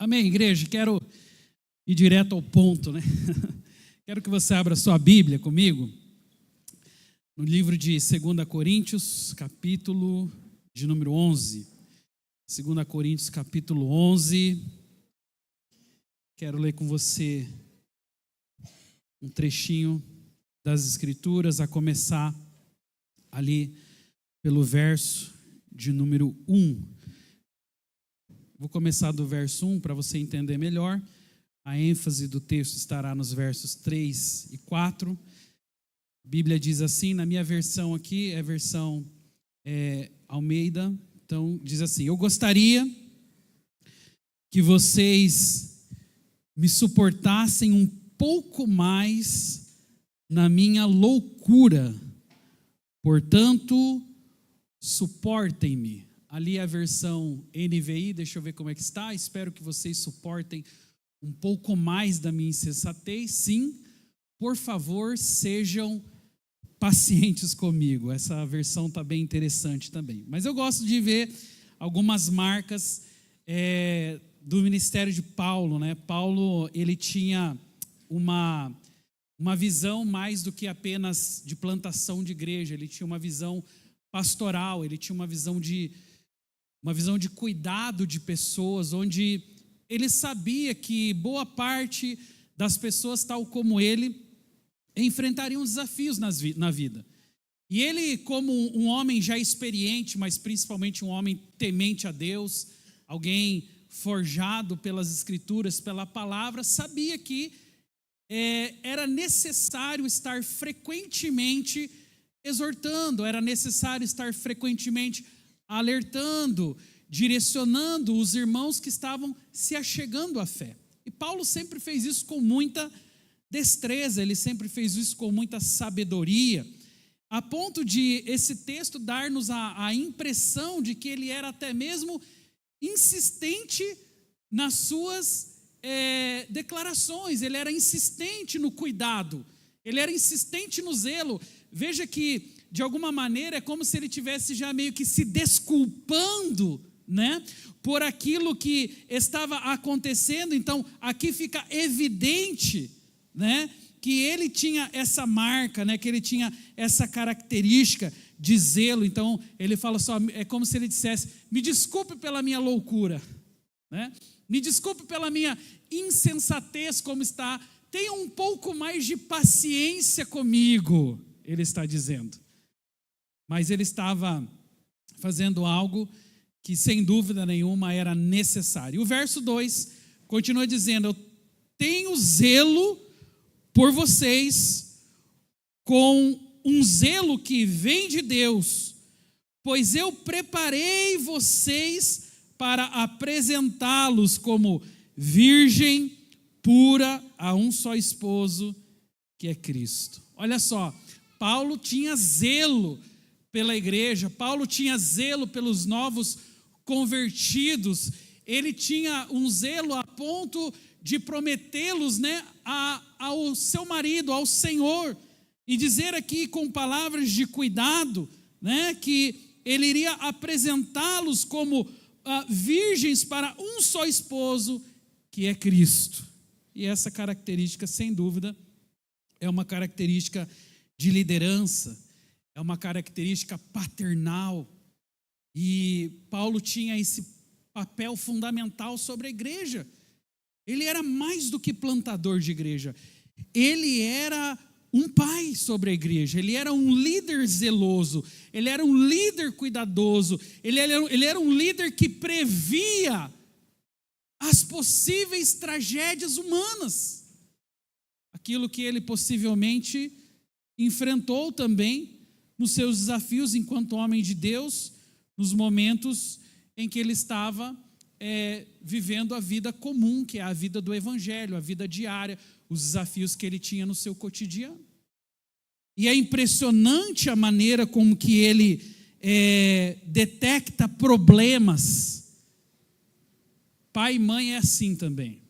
Amém, igreja? Quero ir direto ao ponto, né? Quero que você abra sua Bíblia comigo, no livro de 2 Coríntios, capítulo de número 11. 2 Coríntios, capítulo 11. Quero ler com você um trechinho das Escrituras, a começar ali pelo verso de número 1. Vou começar do verso 1 para você entender melhor. A ênfase do texto estará nos versos 3 e 4. A Bíblia diz assim, na minha versão aqui, é a versão Almeida. Então, diz assim: eu gostaria que vocês me suportassem um pouco mais na minha loucura. Portanto, suportem-me. Ali a versão NVI, deixa eu ver como é que está. Espero que vocês suportem um pouco mais da minha insensatez. Sim, por favor, sejam pacientes comigo. Essa versão está bem interessante também. Mas eu gosto de ver algumas marcas do ministério de Paulo, né? Paulo, ele tinha uma visão mais do que apenas de plantação de igreja. Ele tinha uma visão pastoral, ele tinha uma visão de cuidado de pessoas, onde ele sabia que boa parte das pessoas, tal como ele, enfrentariam desafios na vida. E ele, como um homem já experiente, mas principalmente um homem temente a Deus, alguém forjado pelas Escrituras, pela palavra, sabia que era necessário estar frequentemente exortando, era necessário estar frequentemente alertando, direcionando os irmãos que estavam se achegando à fé. E Paulo sempre fez isso com muita destreza, ele sempre fez isso com muita sabedoria, a ponto de esse texto dar-nos a impressão de que ele era até mesmo insistente nas suas declarações, ele era insistente no cuidado, ele era insistente no zelo. Veja que, de alguma maneira, é como se ele tivesse já meio que se desculpando, né, por aquilo que estava acontecendo. Então, aqui fica evidente, né, que ele tinha essa marca, né, que ele tinha essa característica de zelo. Então, ele fala só, é como se ele dissesse: me desculpe pela minha loucura, né, me desculpe pela minha insensatez como está, tenha um pouco mais de paciência comigo, ele está dizendo. Mas ele estava fazendo algo que, sem dúvida nenhuma, era necessário. O verso 2 continua dizendo: eu tenho zelo por vocês, com um zelo que vem de Deus, pois eu preparei vocês para apresentá-los como virgem pura a um só esposo, que é Cristo. Olha só, Paulo tinha zelo pela igreja, Paulo tinha zelo pelos novos convertidos, ele tinha um zelo a ponto de prometê-los, né, ao seu marido, ao Senhor, e dizer aqui com palavras de cuidado, né, que ele iria apresentá-los como virgens para um só esposo, que é Cristo. E essa característica, sem dúvida, é uma característica de liderança, é uma característica paternal, e Paulo tinha esse papel fundamental sobre a igreja. Ele era mais do que plantador de igreja, ele era um pai sobre a igreja, ele era um líder zeloso, ele era um líder cuidadoso, ele era um líder que previa as possíveis tragédias humanas, aquilo que ele possivelmente enfrentou também nos seus desafios enquanto homem de Deus, nos momentos em que ele estava vivendo a vida comum, que é a vida do evangelho, a vida diária, os desafios que ele tinha no seu cotidiano. E é impressionante a maneira como que ele detecta problemas. Pai e mãe é assim também.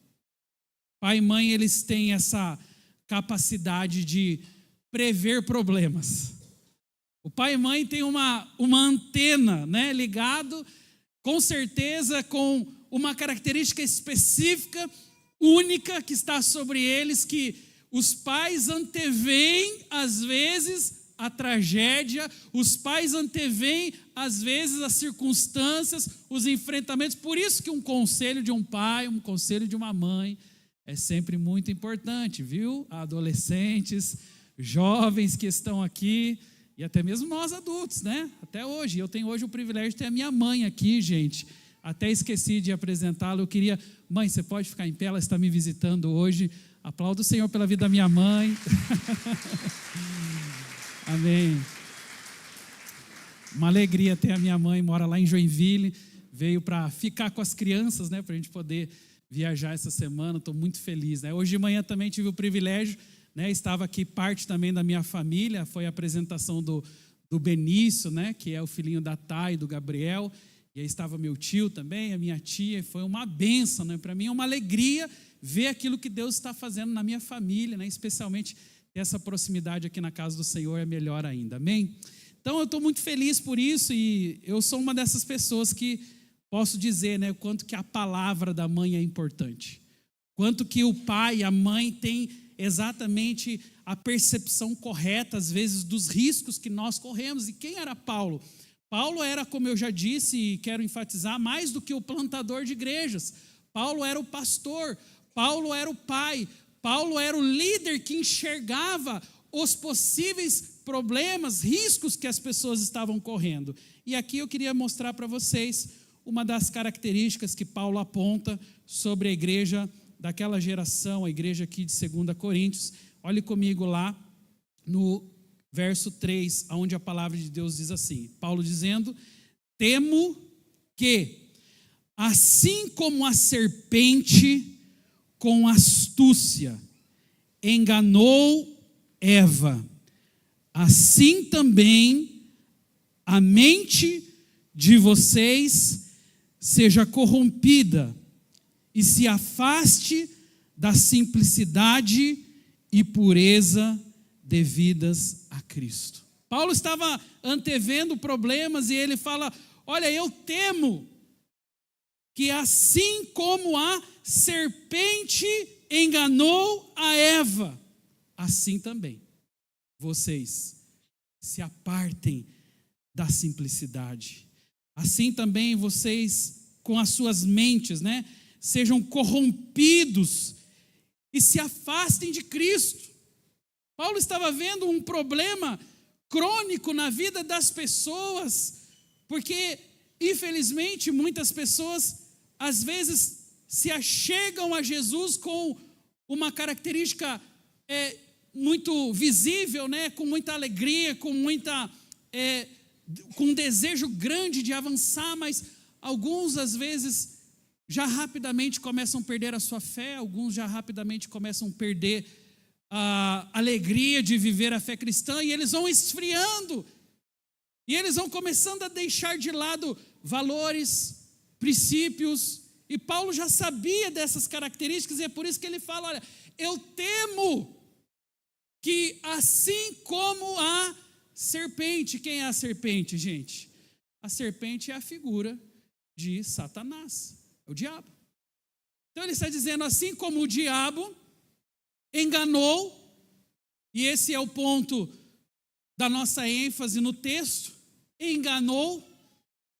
Pai e mãe, eles têm essa capacidade de prever problemas. O pai e mãe têm uma antena, né, ligado, com certeza, com uma característica específica, única, que está sobre eles, que os pais anteveem, às vezes, a tragédia, os pais anteveem, às vezes, as circunstâncias, os enfrentamentos. Por isso que um conselho de um pai, um conselho de uma mãe é sempre muito importante, viu? Adolescentes, jovens que estão aqui, e até mesmo nós adultos, né? Até hoje. Eu tenho hoje o privilégio de ter a minha mãe aqui, gente. Até esqueci de apresentá-la. Eu queria... Mãe, você pode ficar em pé, ela está me visitando hoje. Aplaudo o Senhor pela vida da minha mãe. Amém. Uma alegria ter a minha mãe, mora lá em Joinville, veio para ficar com as crianças, né, para a gente poder viajar essa semana. Estou muito feliz, né? Hoje de manhã também tive o privilégio, né, estava aqui parte também da minha família, foi a apresentação do Benício, né, que é o filhinho da Thay e do Gabriel, e aí estava meu tio também, a minha tia, e foi uma bênção, né? Para mim é uma alegria ver aquilo que Deus está fazendo na minha família, né? Especialmente essa proximidade aqui na casa do Senhor é melhor ainda, amém? Então eu estou muito feliz por isso, e eu sou uma dessas pessoas que posso dizer, né, o quanto que a palavra da mãe é importante, quanto que o pai e a mãe têm exatamente a percepção correta, às vezes, dos riscos que nós corremos. E quem era Paulo? Paulo era, como eu já disse e quero enfatizar, mais do que o plantador de igrejas. Paulo era o pastor, Paulo era o pai, Paulo era o líder que enxergava os possíveis problemas, riscos que as pessoas estavam correndo. E aqui eu queria mostrar para vocês uma das características que Paulo aponta sobre a igreja daquela geração, a igreja aqui de 2 Coríntios. Olhe comigo lá no verso 3, onde a palavra de Deus diz assim, Paulo dizendo: temo que, assim como a serpente com astúcia enganou Eva, assim também a mente de vocês seja corrompida e se afaste da simplicidade e pureza devidas a Cristo. Paulo estava antevendo problemas e ele fala: olha, eu temo que assim como a serpente enganou a Eva, assim também vocês se apartem da simplicidade. Assim também vocês, com as suas mentes, né, sejam corrompidos e se afastem de Cristo. Paulo estava vendo um problema crônico na vida das pessoas, porque, infelizmente, muitas pessoas, às vezes, se achegam a Jesus com uma característica muito visível, né? Com muita alegria, com um desejo grande de avançar, mas alguns, às vezes, já rapidamente começam a perder a sua fé, alguns já rapidamente começam a perder a alegria de viver a fé cristã, e eles vão esfriando, e eles vão começando a deixar de lado valores, princípios, e Paulo já sabia dessas características, e é por isso que ele fala: olha, eu temo que assim como a serpente. Quem é a serpente, gente? A serpente é a figura de Satanás, é o diabo. Então ele está dizendo, assim como o diabo enganou, e esse é o ponto da nossa ênfase no texto, enganou,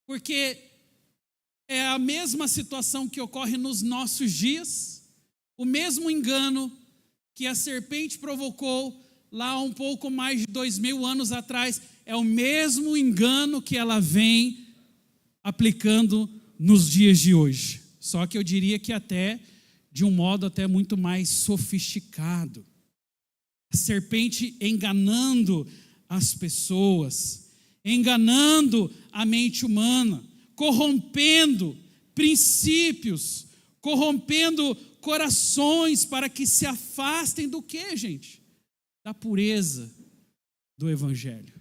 porque é a mesma situação que ocorre nos nossos dias, o mesmo engano que a serpente provocou lá há um pouco mais de 2000 anos atrás, é o mesmo engano que ela vem aplicando nos dias de hoje. Só que eu diria que até de um modo até muito mais sofisticado. A serpente enganando as pessoas, enganando a mente humana, corrompendo princípios, corrompendo corações para que se afastem do quê, gente? Da pureza do Evangelho,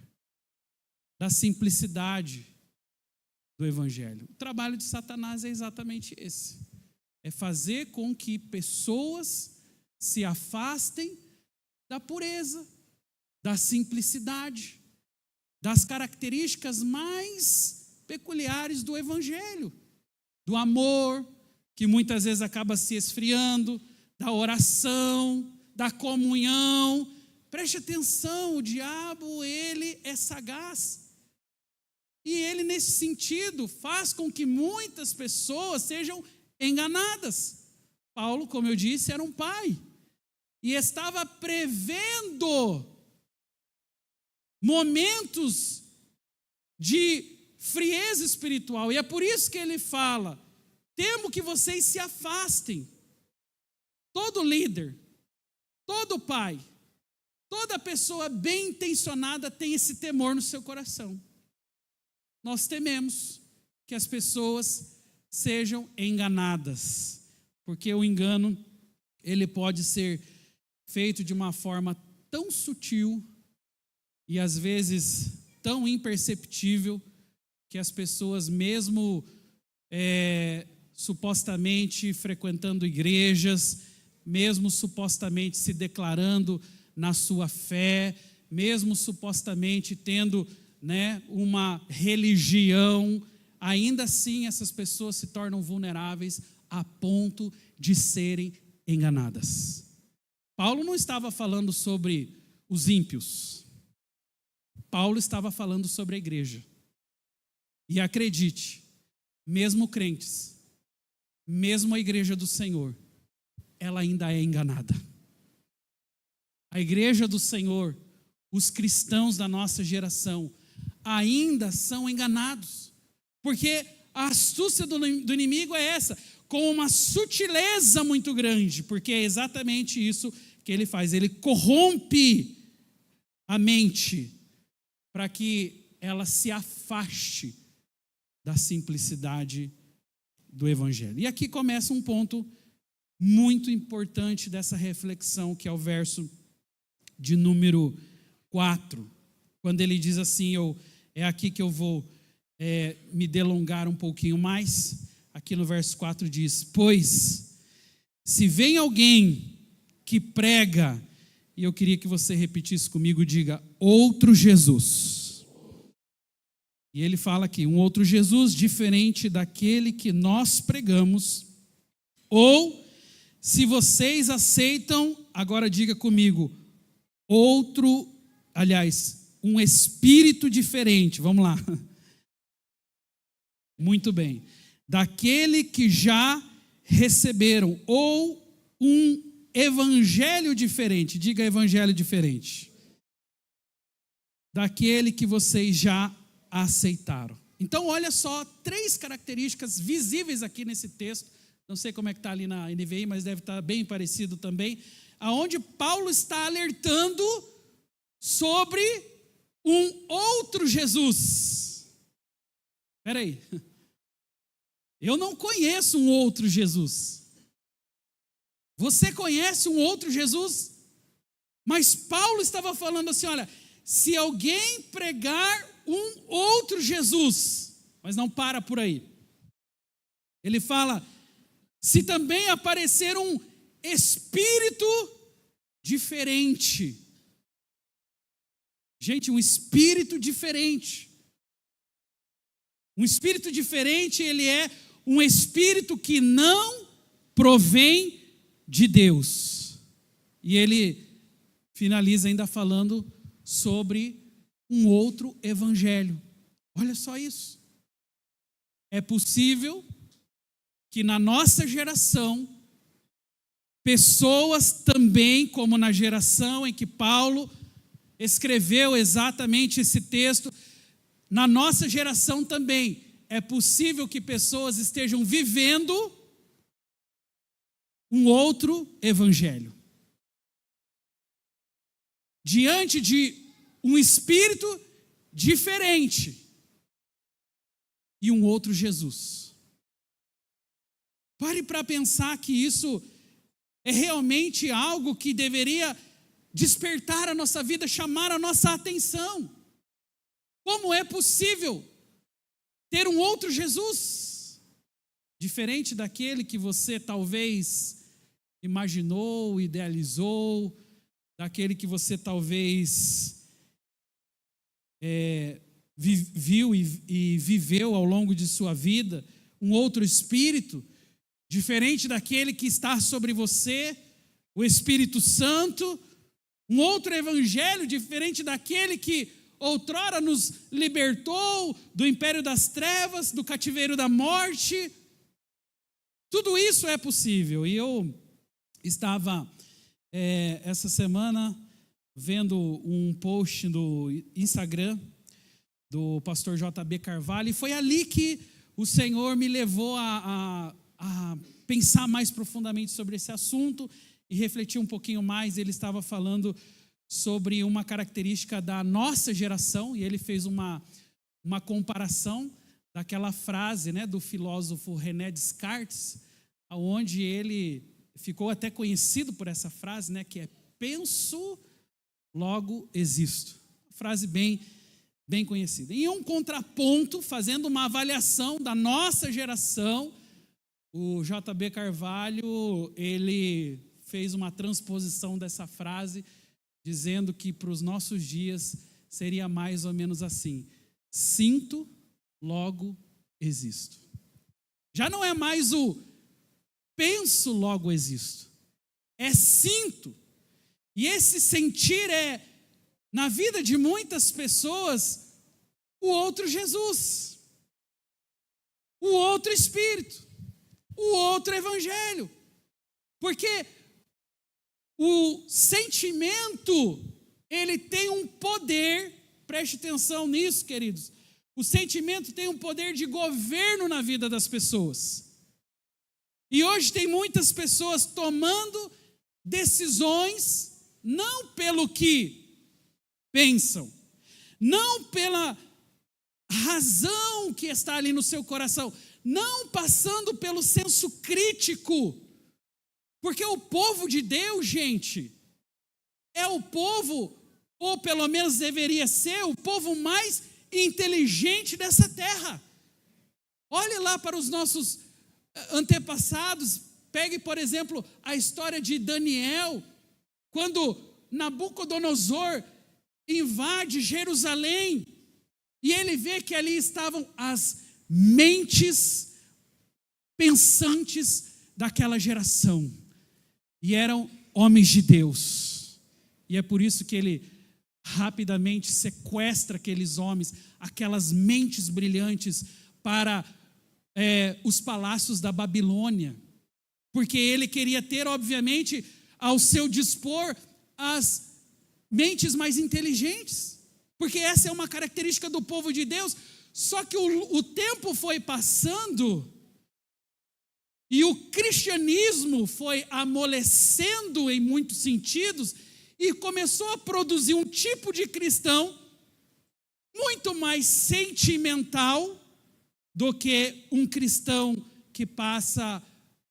da simplicidade do Evangelho. O trabalho de Satanás é exatamente esse: é fazer com que pessoas se afastem da pureza, da simplicidade, das características mais peculiares do Evangelho, do amor, que muitas vezes acaba se esfriando, da oração, da comunhão. Preste atenção, o diabo, ele é sagaz. E ele, nesse sentido, faz com que muitas pessoas sejam enganadas. Paulo, como eu disse, era um pai. E estava prevendo momentos de frieza espiritual. E é por isso que ele fala: temo que vocês se afastem. Todo líder, todo pai, toda pessoa bem intencionada tem esse temor no seu coração. Nós tememos que as pessoas sejam enganadas, porque o engano, ele pode ser feito de uma forma tão sutil e às vezes tão imperceptível, que as pessoas, mesmo supostamente frequentando igrejas, mesmo supostamente se declarando na sua fé, mesmo supostamente tendo, uma religião, ainda assim essas pessoas se tornam vulneráveis a ponto de serem enganadas. Paulo não estava falando sobre os ímpios. Paulo estava falando sobre a igreja. E acredite, mesmo crentes, mesmo a igreja do Senhor, ela ainda é enganada. A igreja do Senhor, os cristãos da nossa geração, ainda são enganados. Porque a astúcia do inimigo é essa, com uma sutileza muito grande, porque é exatamente isso que ele faz. Ele corrompe a mente para que ela se afaste da simplicidade do Evangelho. E aqui começa um ponto muito importante dessa reflexão, que é o verso de número 4, quando ele diz assim, é aqui que eu vou me delongar um pouquinho mais. Aqui no verso 4 diz: pois, se vem alguém que prega, e eu queria que você repetisse comigo, diga, outro Jesus. E ele fala aqui, um outro Jesus diferente daquele que nós pregamos, ou, se vocês aceitam, agora diga comigo, um espírito diferente, vamos lá. Muito bem. Daquele que já receberam, ou um evangelho diferente, diga evangelho diferente. Daquele que vocês já aceitaram. Então, olha só, 3 características visíveis aqui nesse texto. Não sei como é que está ali na NVI, mas deve estar bem parecido também. Aonde Paulo está alertando sobre um outro Jesus. Espera aí. Eu não conheço um outro Jesus. Você conhece um outro Jesus? Mas Paulo estava falando assim, olha, se alguém pregar um outro Jesus, mas não para por aí. Ele fala, se também aparecer um espírito diferente. Gente, um espírito diferente. Um espírito diferente, ele é um espírito que não provém de Deus. E ele finaliza ainda falando sobre um outro evangelho. Olha só isso. É possível que na nossa geração, pessoas também, como na geração em que Paulo escreveu exatamente esse texto, na nossa geração também, é possível que pessoas estejam vivendo um outro evangelho. Diante de um espírito diferente e um outro Jesus. Pare para pensar que isso é realmente algo que deveria despertar a nossa vida, chamar a nossa atenção. Como é possível ter um outro Jesus, diferente daquele que você talvez imaginou, idealizou, daquele que você talvez viu e viveu ao longo de sua vida, um outro espírito diferente daquele que está sobre você, o Espírito Santo, um outro evangelho diferente daquele que outrora nos libertou do império das trevas, do cativeiro da morte. Tudo isso é possível. E eu estava essa semana vendo um post no Instagram do pastor JB Carvalho, e foi ali que o Senhor me levou a pensar mais profundamente sobre esse assunto e refletir um pouquinho mais. Ele estava falando sobre uma característica da nossa geração, e ele fez uma comparação daquela frase, né, do filósofo René Descartes, onde ele ficou até conhecido por essa frase, né, que é penso, logo existo. Frase bem conhecida. Em um contraponto, fazendo uma avaliação da nossa geração, o JB Carvalho, ele fez uma transposição dessa frase, dizendo que para os nossos dias seria mais ou menos assim: sinto, logo existo. Já não é mais o penso, logo existo. É sinto. E esse sentir é, na vida de muitas pessoas, o outro Jesus, o outro Espírito, o outro Evangelho. Porque o sentimento, ele tem um poder, preste atenção nisso, queridos. O sentimento tem um poder de governo na vida das pessoas. E hoje tem muitas pessoas tomando decisões não pelo que pensam, não pela razão que está ali no seu coração, não passando pelo senso crítico. Porque o povo de Deus, gente, é o povo, ou pelo menos deveria ser, o povo mais inteligente dessa terra. Olhe lá para os nossos antepassados, pegue, por exemplo, a história de Daniel, quando Nabucodonosor invade Jerusalém, e ele vê que ali estavam as mentes pensantes daquela geração, e eram homens de Deus, e é por isso que ele rapidamente sequestra aqueles homens, aquelas mentes brilhantes, para os palácios da Babilônia, porque ele queria ter, obviamente, ao seu dispor as mentes mais inteligentes, porque essa é uma característica do povo de Deus. Só que o tempo foi passando e o cristianismo foi amolecendo em muitos sentidos e começou a produzir um tipo de cristão muito mais sentimental do que um cristão que passa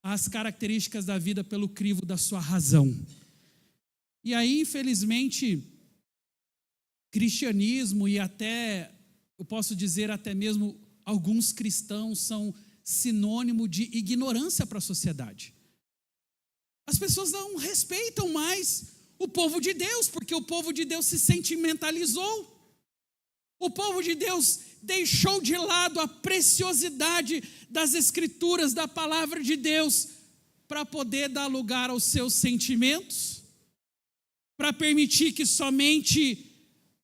as características da vida pelo crivo da sua razão. E aí, infelizmente, cristianismo e até, eu posso dizer até mesmo, alguns cristãos são sinônimo de ignorância para a sociedade. As pessoas não respeitam mais o povo de Deus, porque o povo de Deus se sentimentalizou. O povo de Deus deixou de lado a preciosidade das Escrituras, da palavra de Deus, para poder dar lugar aos seus sentimentos, para permitir que somente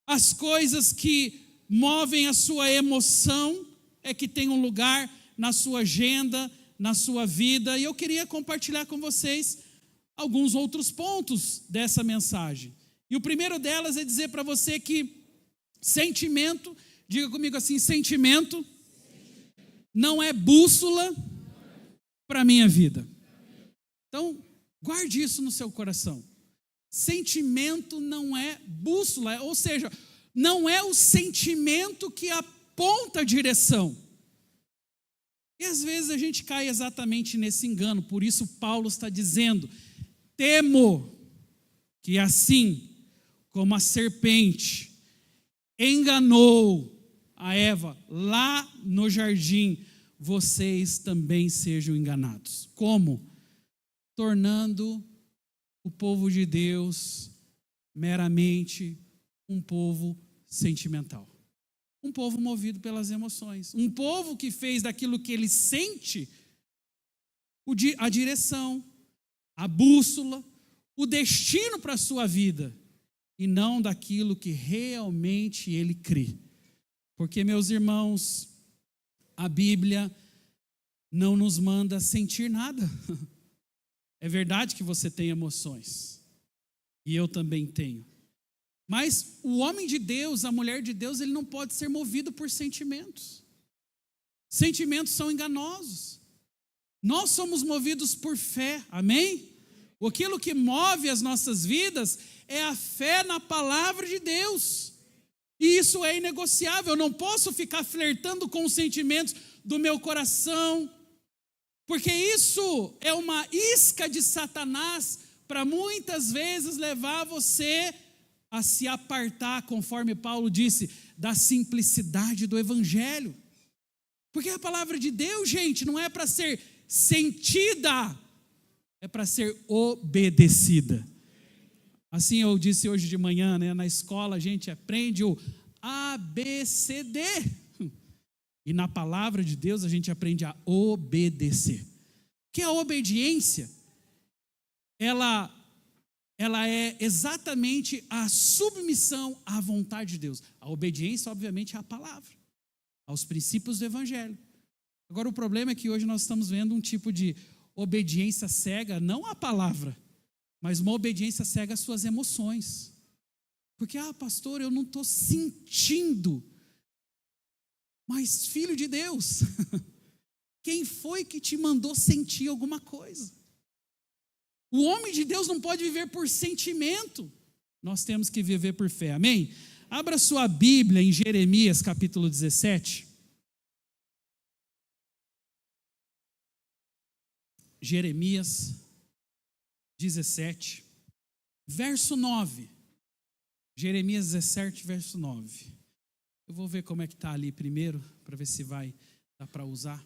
as coisas que movem a sua emoção é que tenham lugar na sua agenda, na sua vida. E eu queria compartilhar com vocês alguns outros pontos dessa mensagem. E o primeiro delas é dizer para você que sentimento, diga comigo assim, sentimento não é bússola para a minha vida. Então, guarde isso no seu coração. Sentimento não é bússola, ou seja, não é o sentimento que aponta a direção. E às vezes a gente cai exatamente nesse engano, por isso Paulo está dizendo: temo que assim como a serpente enganou a Eva lá no jardim, vocês também sejam enganados. Como? Tornando o povo de Deus meramente um povo sentimental. Um povo movido pelas emoções. Um povo que fez daquilo que ele sente a direção, a bússola, o destino para a sua vida, e não daquilo que realmente ele crê. Porque, meus irmãos, a Bíblia não nos manda sentir nada. É verdade que você tem emoções, e eu também tenho. Mas o homem de Deus, a mulher de Deus, ele não pode ser movido por sentimentos. Sentimentos são enganosos. Nós somos movidos por fé, amém? Aquilo que move as nossas vidas é a fé na palavra de Deus. E isso é inegociável. Eu não posso ficar flertando com os sentimentos do meu coração, porque isso é uma isca de Satanás para muitas vezes levar você a se apartar, conforme Paulo disse, da simplicidade do evangelho. Porque a palavra de Deus, gente, não é para ser sentida, é para ser obedecida. Assim eu disse hoje de manhã, né, na escola a gente aprende o ABCD. E na palavra de Deus a gente aprende a obedecer. Que a obediência, ela é exatamente a submissão à vontade de Deus. A obediência, obviamente, é a palavra, aos princípios do evangelho. Agora o problema é que hoje nós estamos vendo um tipo de obediência cega, não à palavra, mas uma obediência cega às suas emoções. Porque, pastor, eu não estou sentindo. Mas, filho de Deus, quem foi que te mandou sentir alguma coisa? O homem de Deus não pode viver por sentimento. Nós temos que viver por fé, amém? Abra sua Bíblia em Jeremias capítulo 17. Jeremias 17, verso 9. Jeremias 17, verso 9. Eu vou ver como é que está ali primeiro, para ver se dá para usar.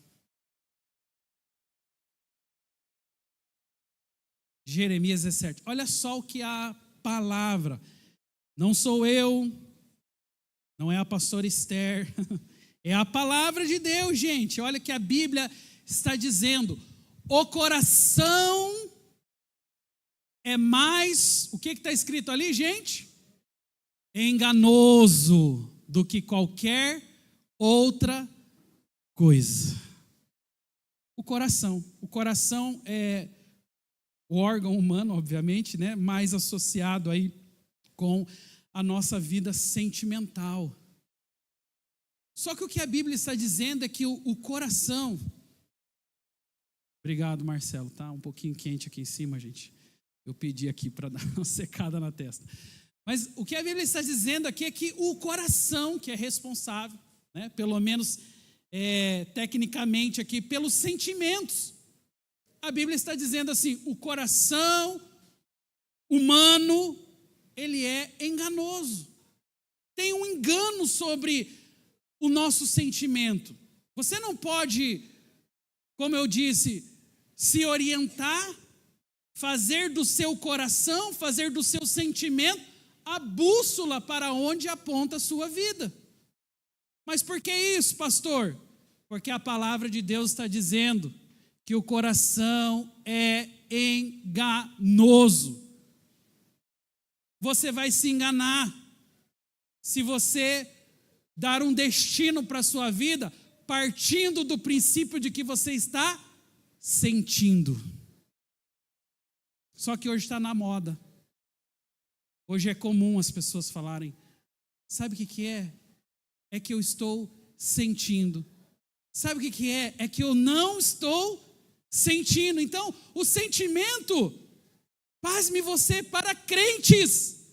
Jeremias 17. Olha só o que a palavra, não sou eu, não é a pastora Esther, é a palavra de Deus, gente. Olha que a Bíblia está dizendo: o coração é mais, o que está escrito ali, gente? Enganoso do que qualquer outra coisa. O coração é o órgão humano, obviamente, né, mais associado aí com a nossa vida sentimental. Só que o que a Bíblia está dizendo é que o coração... Obrigado, Marcelo, tá um pouquinho quente aqui em cima, gente. Eu pedi aqui para dar uma secada na testa. Mas o que a Bíblia está dizendo aqui é que o coração que é responsável, né, pelo menos tecnicamente aqui, pelos sentimentos. A Bíblia está dizendo assim: o coração humano, ele é enganoso. Tem um engano sobre o nosso sentimento. Você não pode, como eu disse, se orientar, fazer do seu coração, fazer do seu sentimento a bússola para onde aponta a sua vida. Mas por que isso, pastor? Porque a palavra de Deus está dizendo que o coração é enganoso. Você vai se enganar se você dar um destino para a sua vida partindo do princípio de que você está sentindo. Só que hoje está na moda. Hoje é comum as pessoas falarem: sabe o que é? É que eu estou sentindo. Sabe o que é? É que eu não estou sentindo. Então, o sentimento, pasme você, para crentes,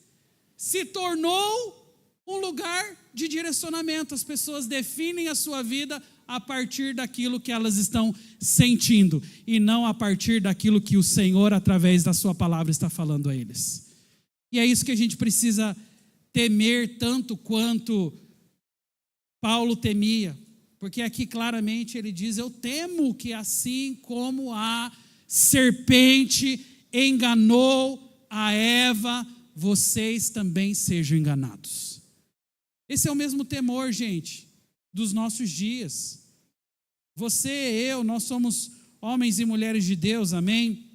se tornou um lugar de direcionamento. As pessoas definem a sua vida a partir daquilo que elas estão sentindo, e não a partir daquilo que o Senhor, através da sua palavra, está falando a eles. E é isso que a gente precisa temer tanto quanto Paulo temia, porque aqui claramente ele diz: eu temo que assim como a serpente enganou a Eva, vocês também sejam enganados. Esse é o mesmo temor, gente, dos nossos dias. Você e eu, nós somos homens e mulheres de Deus, amém?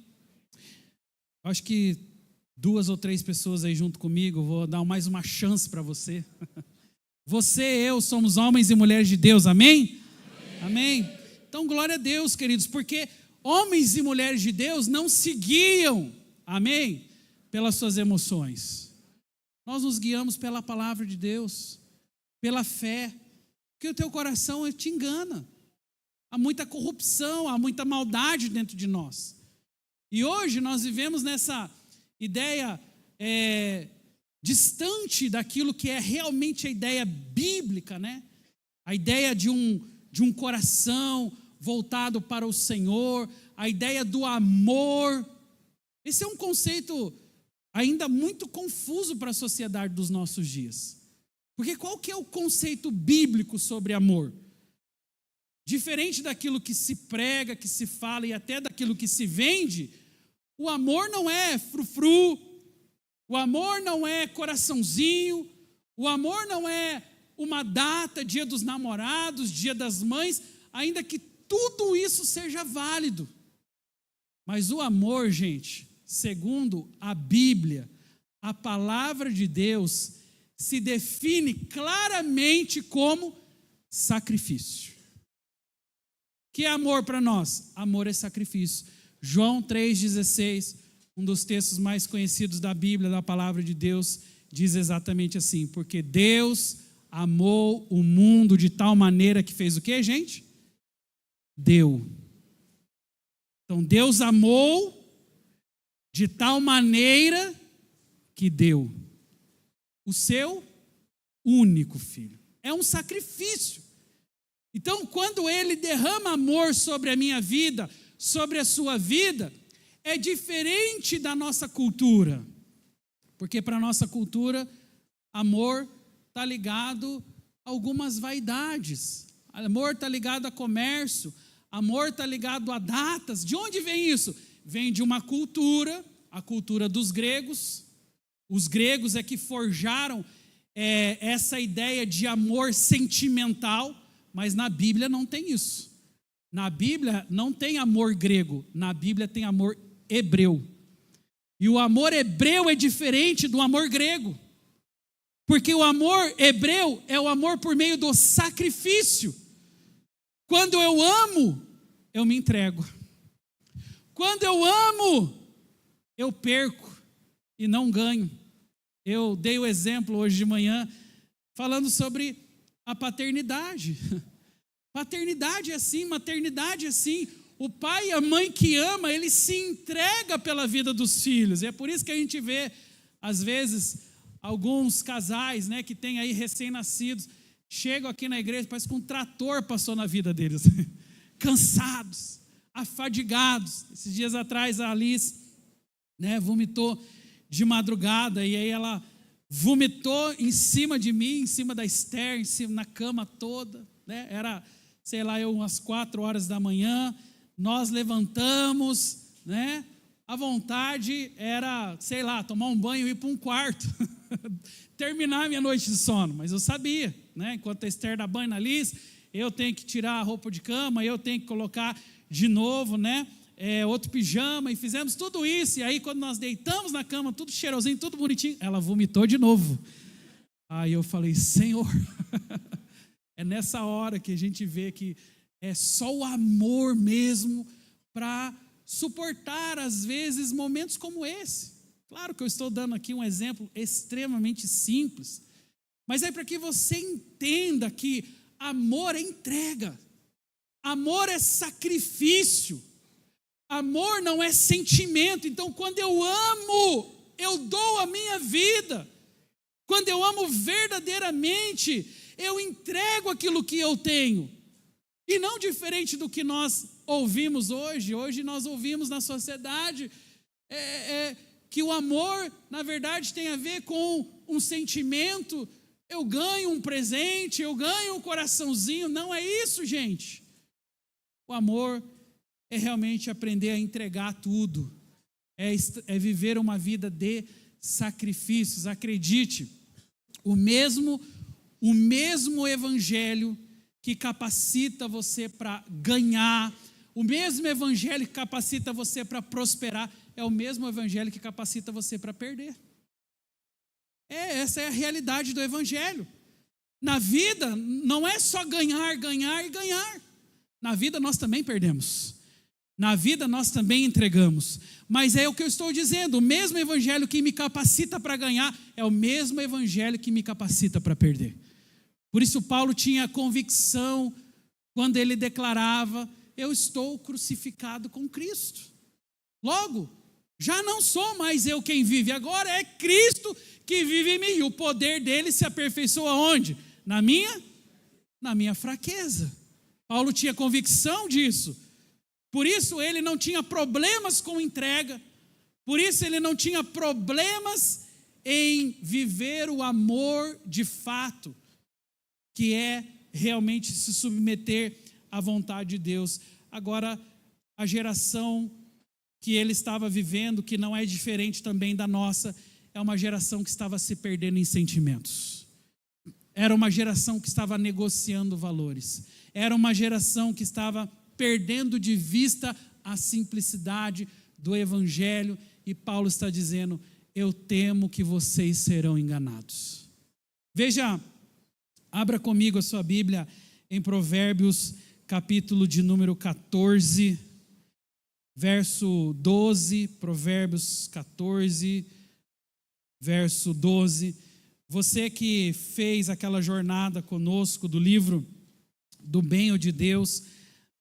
Acho que 2 ou 3 pessoas aí junto comigo, vou dar mais uma chance para você. Você e eu somos homens e mulheres de Deus, amém? Amém? Então, glória a Deus, queridos, porque homens e mulheres de Deus não se guiam, amém? Pelas suas emoções. Nós nos guiamos pela palavra de Deus, pela fé, porque o teu coração te engana. Há muita corrupção, há muita maldade dentro de nós. E hoje nós vivemos nessa ideia distante daquilo que é realmente a ideia bíblica, né? A ideia de um coração voltado para o Senhor, a ideia do amor. Esse é um conceito ainda muito confuso para a sociedade dos nossos dias. Porque qual que é o conceito bíblico sobre amor? Diferente daquilo que se prega, que se fala e até daquilo que se vende, o amor não é frufru, o amor não é coraçãozinho, o amor não é uma data, dia dos namorados, dia das mães, ainda que tudo isso seja válido. Mas o amor, gente, segundo a Bíblia, a palavra de Deus, se define claramente como sacrifício. Que é amor para nós? Amor é sacrifício. João 3,16, um dos textos mais conhecidos da Bíblia, da palavra de Deus, diz exatamente assim: porque Deus amou o mundo de tal maneira que fez o quê, gente? Deu. Então Deus amou de tal maneira que deu o seu único filho. É um sacrifício. Então, quando Ele derrama amor sobre a minha vida, sobre a sua vida, é diferente da nossa cultura. Porque para a nossa cultura, amor está ligado a algumas vaidades. Amor está ligado a comércio. Amor está ligado a datas. De onde vem isso? Vem de uma cultura, a cultura dos gregos. Os gregos é que forjaram essa ideia de amor sentimental, mas na Bíblia não tem isso. Na Bíblia não tem amor grego, na Bíblia tem amor hebreu. E o amor hebreu é diferente do amor grego. Porque o amor hebreu é o amor por meio do sacrifício. Quando eu amo, eu me entrego. Quando eu amo, eu perco e não ganho. Eu dei o exemplo hoje de manhã, falando sobre a paternidade. Paternidade é assim, maternidade é assim. O pai e a mãe que ama, ele se entrega pela vida dos filhos. E é por isso que a gente vê, às vezes, alguns casais, né, que tem aí recém-nascidos, chegam aqui na igreja, parece que um trator passou na vida deles. Cansados, afadigados. Esses dias atrás a Alice, né, vomitou de madrugada, e aí ela vomitou em cima de mim, em cima da Esther, em cima, na cama toda, né? Era, sei lá, umas 4 horas da manhã, nós levantamos, né? A vontade era, sei lá, tomar um banho e ir para um quarto, terminar a minha noite de sono, mas eu sabia, né? Enquanto a Esther dá banho na Liz, eu tenho que tirar a roupa de cama, eu tenho que colocar de novo, né? Outro pijama, e fizemos tudo isso, e aí quando nós deitamos na cama, tudo cheirosinho, tudo bonitinho, ela vomitou de novo. Aí eu falei, Senhor, é nessa hora que a gente vê que é só o amor mesmo para suportar, às vezes, momentos como esse. Claro que eu estou dando aqui um exemplo extremamente simples, mas é para que você entenda que amor é entrega, amor é sacrifício, amor não é sentimento. Então, quando eu amo, eu dou a minha vida. Quando eu amo verdadeiramente, eu entrego aquilo que eu tenho. E não diferente do que nós ouvimos hoje. Hoje nós ouvimos na sociedade que o amor, na verdade, tem a ver com um sentimento. Eu ganho um presente, eu ganho um coraçãozinho. Não é isso, gente. O amor é realmente aprender a entregar tudo, é viver uma vida de sacrifícios. Acredite, o mesmo evangelho que capacita você para ganhar, O mesmo evangelho que capacita você para prosperar é o mesmo evangelho que capacita você para perder. Essa é a realidade do evangelho. Na vida não é só ganhar, ganhar e ganhar. Na vida nós também perdemos. Na vida nós também entregamos. Mas é o que eu estou dizendo, o mesmo evangelho que me capacita para ganhar é o mesmo evangelho que me capacita para perder. Por isso Paulo tinha convicção quando ele declarava: eu estou crucificado com Cristo. Logo, já não sou mais eu quem vive, agora é Cristo que vive em mim. E o poder dele se aperfeiçoa onde? Na minha fraqueza. Paulo tinha convicção disso. Por isso ele não tinha problemas com entrega. Por isso ele não tinha problemas em viver o amor de fato, que é realmente se submeter à vontade de Deus. Agora, a geração que ele estava vivendo, que não é diferente também da nossa, é uma geração que estava se perdendo em sentimentos. Era uma geração que estava negociando valores. Era uma geração que estava perdendo de vista a simplicidade do evangelho. E Paulo está dizendo: eu temo que vocês serão enganados. Veja, abra comigo a sua Bíblia em Provérbios, capítulo de número 14, verso 12, Provérbios 14, verso 12. Você que fez aquela jornada conosco do livro do Bem ou de Deus,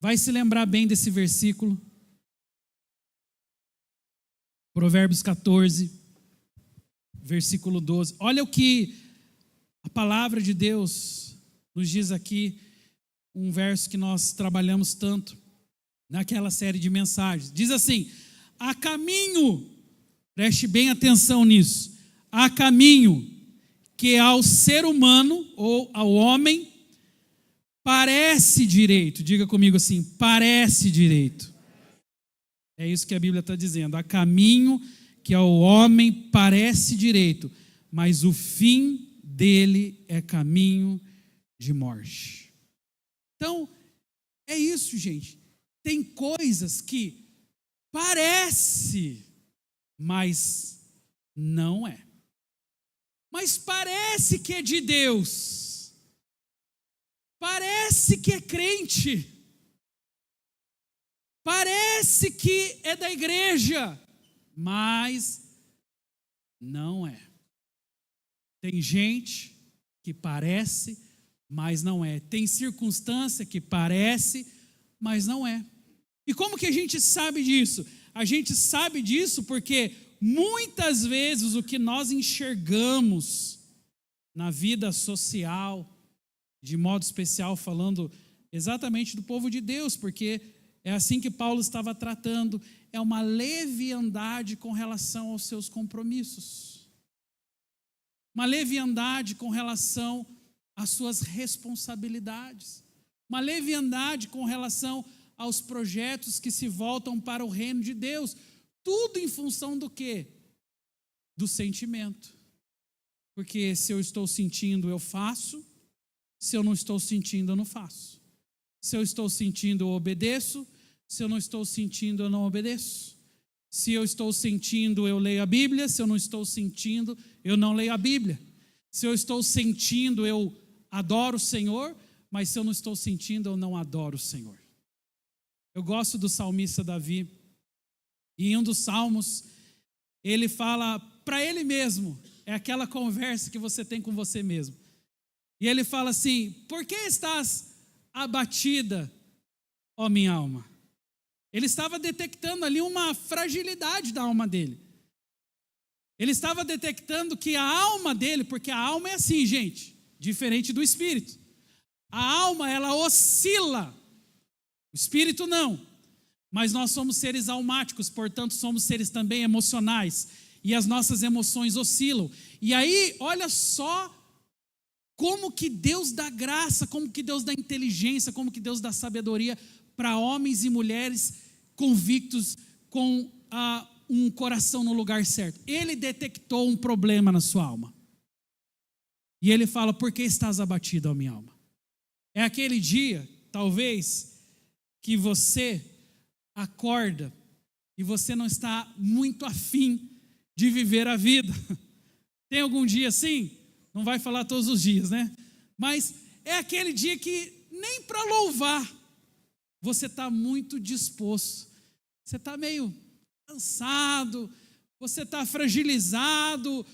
vai se lembrar bem desse versículo. Provérbios 14, versículo 12. Olha o que a palavra de Deus nos diz aqui, um verso que nós trabalhamos tanto naquela série de mensagens. Diz assim: há caminho, preste bem atenção nisso, há caminho que ao ser humano ou ao homem parece direito. Diga comigo assim: parece direito. É isso que a Bíblia está dizendo. Há caminho que ao homem parece direito, mas o fim dele é caminho de morte. Então, é isso, gente. Tem coisas que parece, mas não é. Mas parece que é de Deus. Parece que é crente. Parece que é da igreja, mas não é. Tem gente que parece, mas não é. Tem circunstância que parece, mas não é. E como que a gente sabe disso? A gente sabe disso porque muitas vezes o que nós enxergamos na vida social, de modo especial falando exatamente do povo de Deus, porque é assim que Paulo estava tratando, é uma leviandade com relação aos seus compromissos. Uma leviandade com relação às suas responsabilidades. Uma leviandade com relação aos projetos que se voltam para o reino de Deus. Tudo em função do quê? Do sentimento. Porque se eu estou sentindo, eu faço. Se eu não estou sentindo, eu não faço. Se eu estou sentindo, eu obedeço. Se eu não estou sentindo, eu não obedeço. Se eu estou sentindo, eu leio a Bíblia. Se eu não estou sentindo, eu não leio a Bíblia. Se eu estou sentindo, eu adoro o Senhor. Mas se eu não estou sentindo, eu não adoro o Senhor. Eu gosto do salmista Davi. E em um dos salmos, ele fala para ele mesmo. É aquela conversa que você tem com você mesmo. E ele fala assim: por que estás abatida, ó minha alma? Ele estava detectando ali uma fragilidade da alma dele. Ele estava detectando que a alma dele, porque a alma é assim, gente, diferente do espírito. A alma, ela oscila. O espírito não. Mas nós somos seres almáticos, portanto somos seres também emocionais. E as nossas emoções oscilam. E aí, olha só como que Deus dá graça, como que Deus dá inteligência, como que Deus dá sabedoria para homens e mulheres convictos com um coração no lugar certo. Ele detectou um problema na sua alma. E ele fala: por que estás abatida, ó minha alma? É aquele dia, talvez, que você acorda e você não está muito afim de viver a vida. Tem algum dia assim? Não vai falar todos os dias, né? Mas é aquele dia que nem para louvar você está muito disposto. Você está meio cansado, você está fragilizado,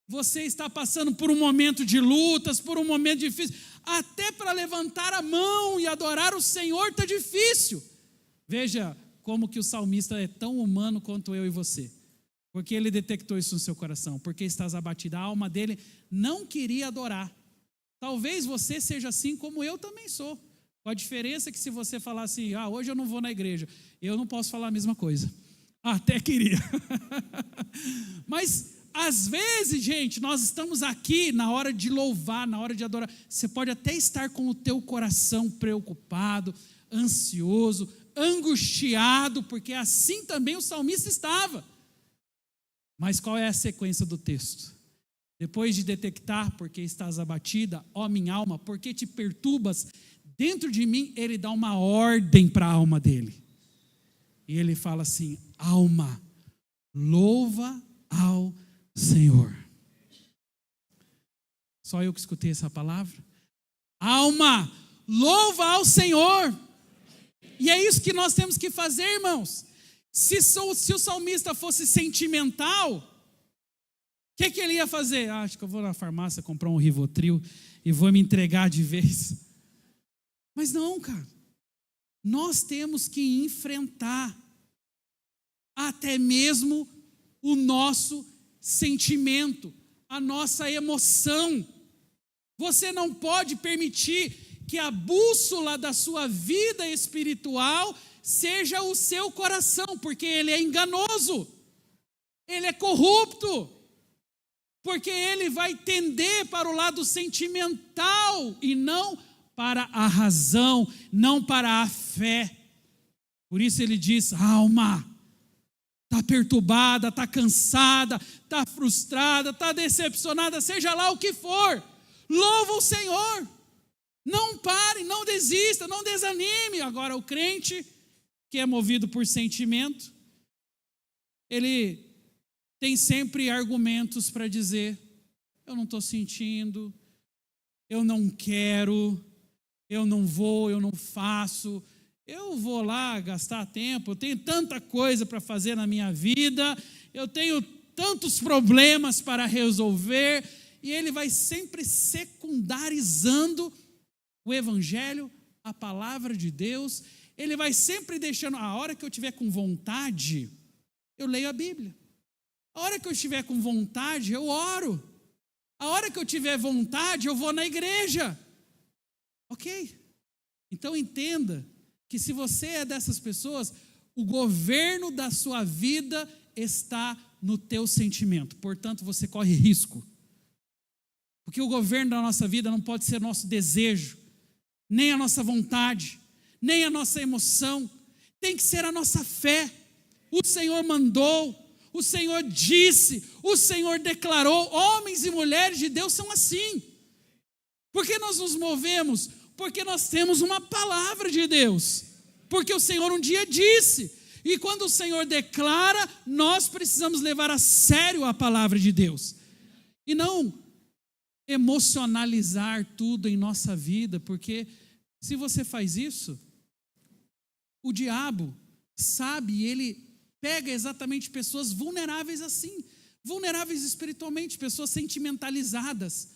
você está passando por um momento de lutas, por um momento difícil. Até para levantar a mão e adorar o Senhor está difícil. Veja como que o salmista é tão humano quanto eu e você. Porque ele detectou isso no seu coração. Porque estás abatida. A alma dele não queria adorar. Talvez você seja assim como eu também sou. Com a diferença que se você falar assim, hoje eu não vou na igreja, eu não posso falar a mesma coisa. Até queria. Mas, às vezes, gente, nós estamos aqui na hora de louvar, na hora de adorar. Você pode até estar com o teu coração preocupado, ansioso, angustiado, porque assim também o salmista estava. Mas qual é a sequência do texto? Depois de detectar porque estás abatida, ó minha alma, porque te perturbas dentro de mim, ele dá uma ordem para a alma dele. E ele fala assim: alma, louva ao Senhor. Só eu que escutei essa palavra? Alma, louva ao Senhor. E é isso que nós temos que fazer, irmãos. Se o salmista fosse sentimental, o que ele ia fazer? Acho que eu vou na farmácia comprar um Rivotril e vou me entregar de vez. Mas não, cara. Nós temos que enfrentar até mesmo o nosso sentimento, a nossa emoção. Você não pode permitir que a bússola da sua vida espiritual seja o seu coração, porque ele é enganoso, ele é corrupto, porque ele vai tender para o lado sentimental e não para a razão, não para a fé. Por isso ele diz: alma, está perturbada, está cansada, está frustrada, está decepcionada, seja lá o que for, louva o Senhor, não pare, não desista, não desanime. Agora o crente que é movido por sentimento, ele tem sempre argumentos para dizer: eu não estou sentindo, eu não quero, eu não vou, eu não faço, eu vou lá gastar tempo, eu tenho tanta coisa para fazer na minha vida, eu tenho tantos problemas para resolver, e ele vai sempre secundarizando o Evangelho, a palavra de Deus. Ele vai sempre deixando, a hora que eu estiver com vontade, eu leio a Bíblia. A hora que eu estiver com vontade, eu oro. A hora que eu tiver vontade, eu vou na igreja. Ok? Então entenda que se você é dessas pessoas, o governo da sua vida está no teu sentimento. Portanto, você corre risco. Porque o governo da nossa vida não pode ser nosso desejo, nem a nossa vontade, nem a nossa emoção. Tem que ser a nossa fé. O Senhor mandou, o Senhor disse, o Senhor declarou. Homens e mulheres de Deus são assim. Por que nós nos movemos? Porque nós temos uma palavra de Deus. Porque o Senhor um dia disse. E quando o Senhor declara, nós precisamos levar a sério a palavra de Deus. E não emocionalizar tudo em nossa vida, porque se você faz isso, o diabo sabe, ele pega exatamente pessoas vulneráveis assim, vulneráveis espiritualmente, pessoas sentimentalizadas,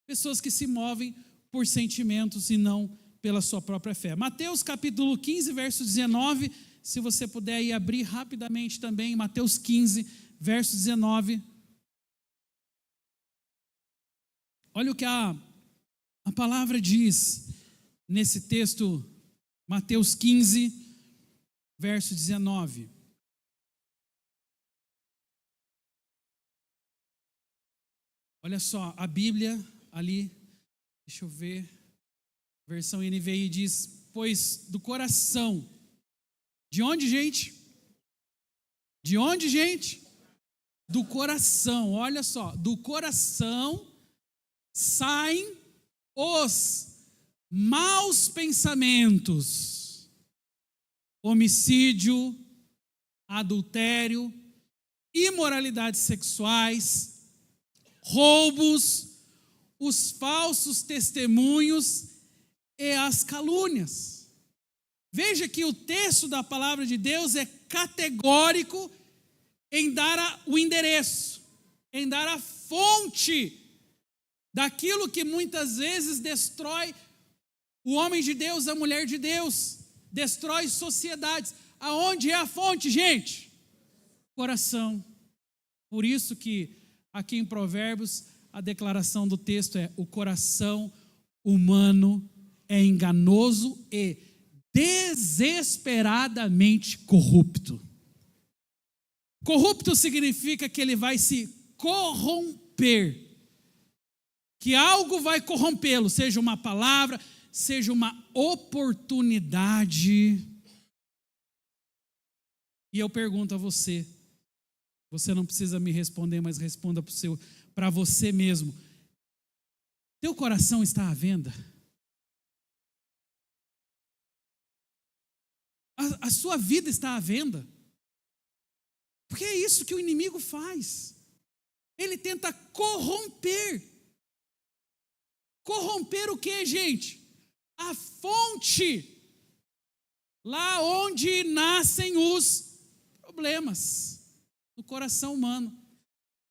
pessoas que se movem por sentimentos e não pela sua própria fé. Mateus capítulo 15, verso 19, se você puder ir abrir rapidamente também, Mateus 15, verso 19. Olha o que a palavra diz nesse texto, Mateus 15, verso 19. Olha só, a Bíblia ali, deixa eu ver, versão NVI diz: pois do coração, de onde, gente? De onde, gente? Do coração, olha só, do coração saem os maus pensamentos, homicídio, adultério, imoralidades sexuais, roubos, os falsos testemunhos e as calúnias. Veja que o texto da palavra de Deus é categórico em dar o endereço, em dar a fonte daquilo que muitas vezes destrói o homem de Deus, a mulher de Deus, destrói sociedades. Aonde é a fonte, gente? Coração. Por isso que aqui em Provérbios a declaração do texto é: o coração humano é enganoso e desesperadamente corrupto. Corrupto significa que ele vai se corromper, que algo vai corrompê-lo, seja uma palavra, seja uma oportunidade. E eu pergunto a você, você não precisa me responder, mas responda para você mesmo: teu coração está à venda? A sua vida está à venda? Porque é isso que o inimigo faz. Ele tenta corromper. Corromper o que, gente? A fonte. Lá onde nascem os problemas. No coração humano.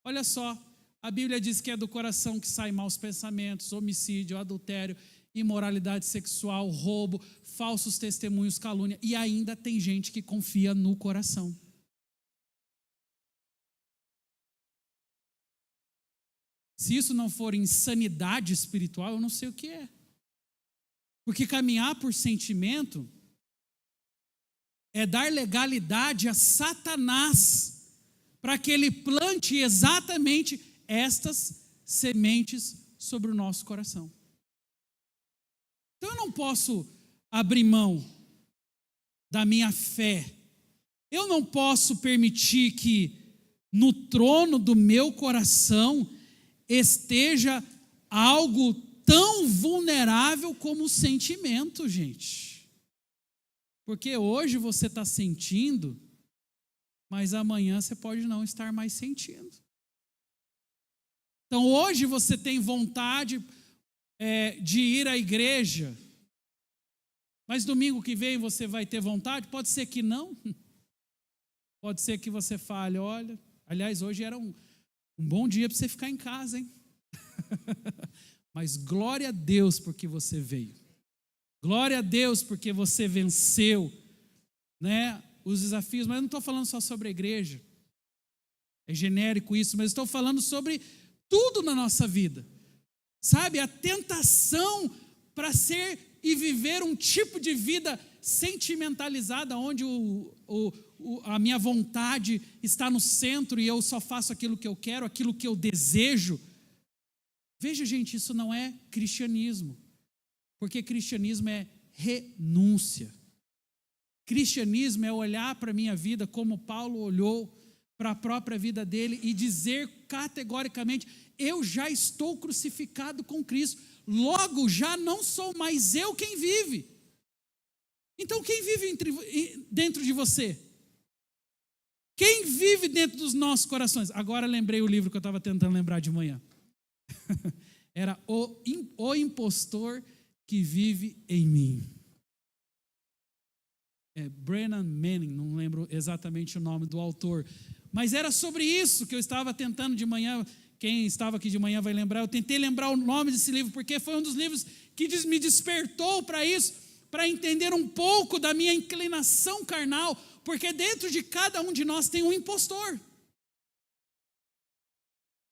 Olha só, a Bíblia diz que é do coração que saem maus pensamentos, homicídio, adultério, imoralidade sexual, roubo, falsos testemunhos, calúnia. E ainda tem gente que confia no coração. Se isso não for insanidade espiritual, eu não sei o que é. Porque caminhar por sentimento é dar legalidade a Satanás para que ele plante exatamente estas sementes sobre o nosso coração. Então eu não posso abrir mão da minha fé. Eu não posso permitir que no trono do meu coração esteja algo tão vulnerável como o sentimento, gente. Porque hoje você está sentindo, mas amanhã você pode não estar mais sentindo. Então hoje você tem vontade de ir à igreja, mas domingo que vem você vai ter vontade? Pode ser que não. Pode ser que você fale: olha, aliás, hoje era um bom dia para você ficar em casa, hein? Mas glória a Deus porque você veio. Glória a Deus porque você venceu, né, os desafios. Mas eu não estou falando só sobre a igreja. É genérico isso, mas estou falando sobre tudo na nossa vida. Sabe, a tentação para ser e viver um tipo de vida sentimentalizada, onde a minha vontade está no centro e eu só faço aquilo que eu quero, aquilo que eu desejo. Veja, gente, isso não é cristianismo, porque cristianismo é renúncia. Cristianismo é olhar para a minha vida como Paulo olhou para a própria vida dele e dizer categoricamente: eu já estou crucificado com Cristo, logo já não sou mais eu quem vive. Então quem vive dentro de você? Quem vive dentro dos nossos corações? Agora lembrei o livro que eu estava tentando lembrar de manhã. Era o impostor que vive em mim. Brennan Manning, não lembro exatamente o nome do autor, mas era sobre isso que eu estava tentando de manhã. Quem estava aqui de manhã vai lembrar. Eu tentei lembrar o nome desse livro, porque foi um dos livros que me despertou para isso, para entender um pouco da minha inclinação carnal, porque dentro de cada um de nós tem um impostor.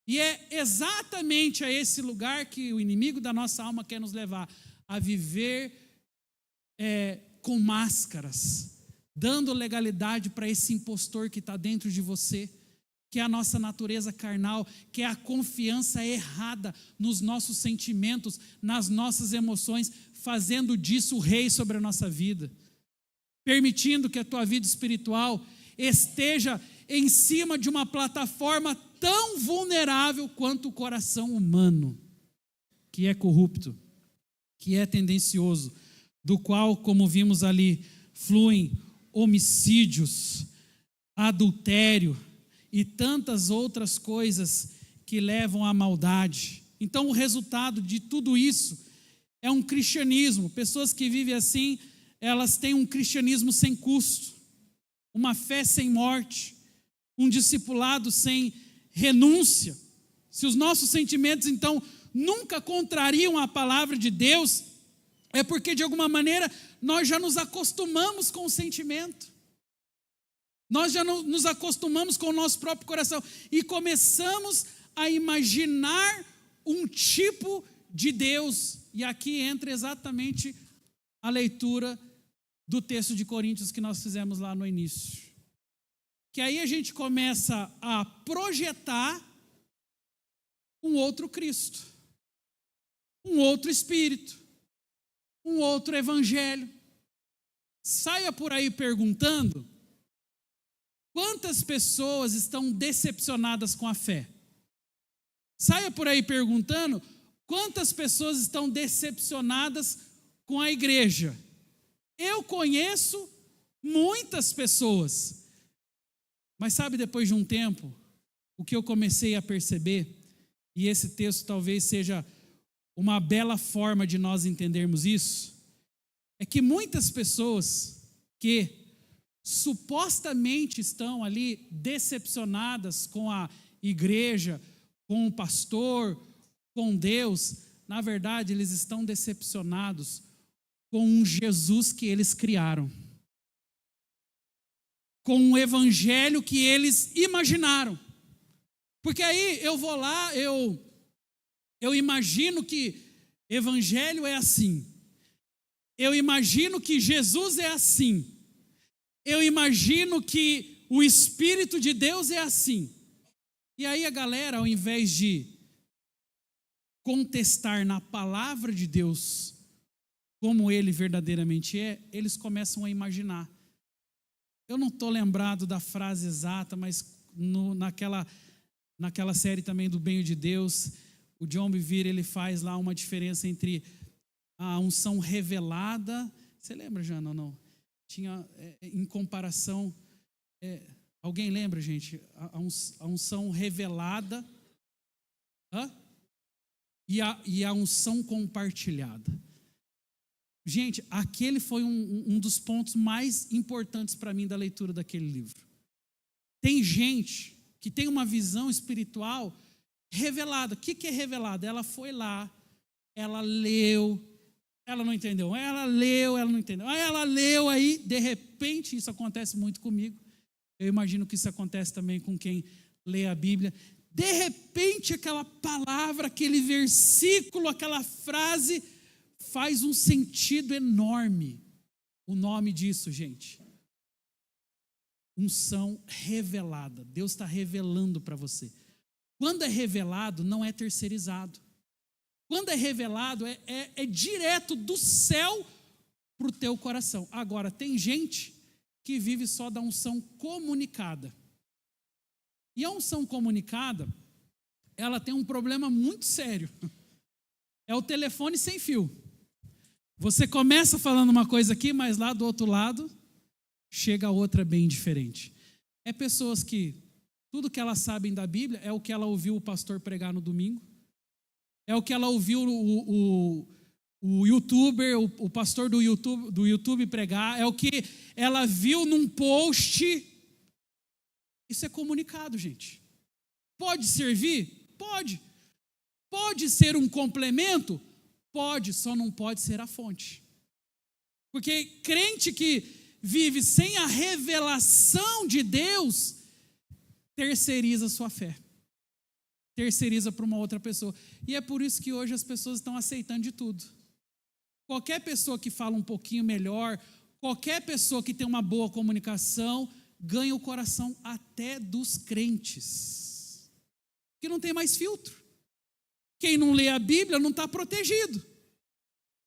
E é exatamente a esse lugar que o inimigo da nossa alma quer nos levar, a viver com máscaras, dando legalidade para esse impostor que está dentro de você, que é a nossa natureza carnal, que é a confiança errada nos nossos sentimentos, nas nossas emoções, fazendo disso o rei sobre a nossa vida, permitindo que a tua vida espiritual esteja em cima de uma plataforma tão vulnerável quanto o coração humano, que é corrupto, que é tendencioso, do qual, como vimos ali, fluem homicídios, adultério e tantas outras coisas que levam à maldade. Então, o resultado de tudo isso é um cristianismo. Pessoas que vivem assim, elas têm um cristianismo sem custo, uma fé sem morte, um discipulado sem renúncia. Se os nossos sentimentos, então, nunca contrariam a palavra de Deus, é porque, de alguma maneira, nós já nos acostumamos com o sentimento. Nós já nos acostumamos com o nosso próprio coração e começamos a imaginar um tipo de Deus. E aqui entra exatamente a leitura do texto de Coríntios que nós fizemos lá no início. Que aí a gente começa a projetar um outro Cristo, um outro Espírito, um outro Evangelho. Saia por aí perguntando quantas pessoas estão decepcionadas com a fé. Saia por aí perguntando quantas pessoas estão decepcionadas com a igreja. Eu conheço muitas pessoas, mas sabe, depois de um tempo, o que eu comecei a perceber, e esse texto talvez seja uma bela forma de nós entendermos isso, é que muitas pessoas que supostamente estão ali decepcionadas com a igreja, com o pastor, com Deus, na verdade eles estão decepcionados com um Jesus que eles criaram, com um evangelho que eles imaginaram. Porque aí eu vou lá, eu imagino que evangelho é assim, eu imagino que Jesus é assim, eu imagino que o Espírito de Deus é assim. E aí a galera, ao invés de contestar na palavra de Deus como ele verdadeiramente é, eles começam a imaginar. Eu não estou lembrado da frase exata, mas naquela série também do Bem de Deus, o John Bevere, ele faz lá uma diferença entre a unção revelada. Você lembra, Jana, ou não? Tinha, em comparação, alguém lembra, gente? A unção revelada e a unção compartilhada. Gente, aquele foi um dos pontos mais importantes para mim da leitura daquele livro. Tem gente que tem uma visão espiritual revelada. O que é revelada? Ela foi lá, ela leu, ela não entendeu. Ela leu, ela não entendeu. Aí ela leu, aí, de repente, isso acontece muito comigo. Eu imagino que isso acontece também com quem lê a Bíblia. De repente, aquela palavra, aquele versículo, aquela frase faz um sentido enorme. O nome disso, gente, unção revelada. Deus está revelando para você. Quando é revelado, não é terceirizado. Quando é revelado, é direto do céu para o teu coração. Agora, tem gente que vive só da unção comunicada. E a unção comunicada, ela tem um problema muito sério. É o telefone sem fio. Você começa falando uma coisa aqui, mas lá do outro lado chega outra bem diferente. É pessoas que tudo que elas sabem da Bíblia é o que ela ouviu o pastor pregar no domingo, é o que ela ouviu o youtuber, o pastor do YouTube pregar, é o que ela viu num post. Isso é comunicado, gente. Pode servir? Pode. Pode ser um complemento? Pode, só não pode ser a fonte. Porque crente que vive sem a revelação de Deus, terceiriza sua fé. Terceiriza para uma outra pessoa. E é por isso que hoje as pessoas estão aceitando de tudo. Qualquer pessoa que fala um pouquinho melhor, qualquer pessoa que tem uma boa comunicação, ganha o coração até dos crentes. Porque não tem mais filtro. Quem não lê a Bíblia não está protegido.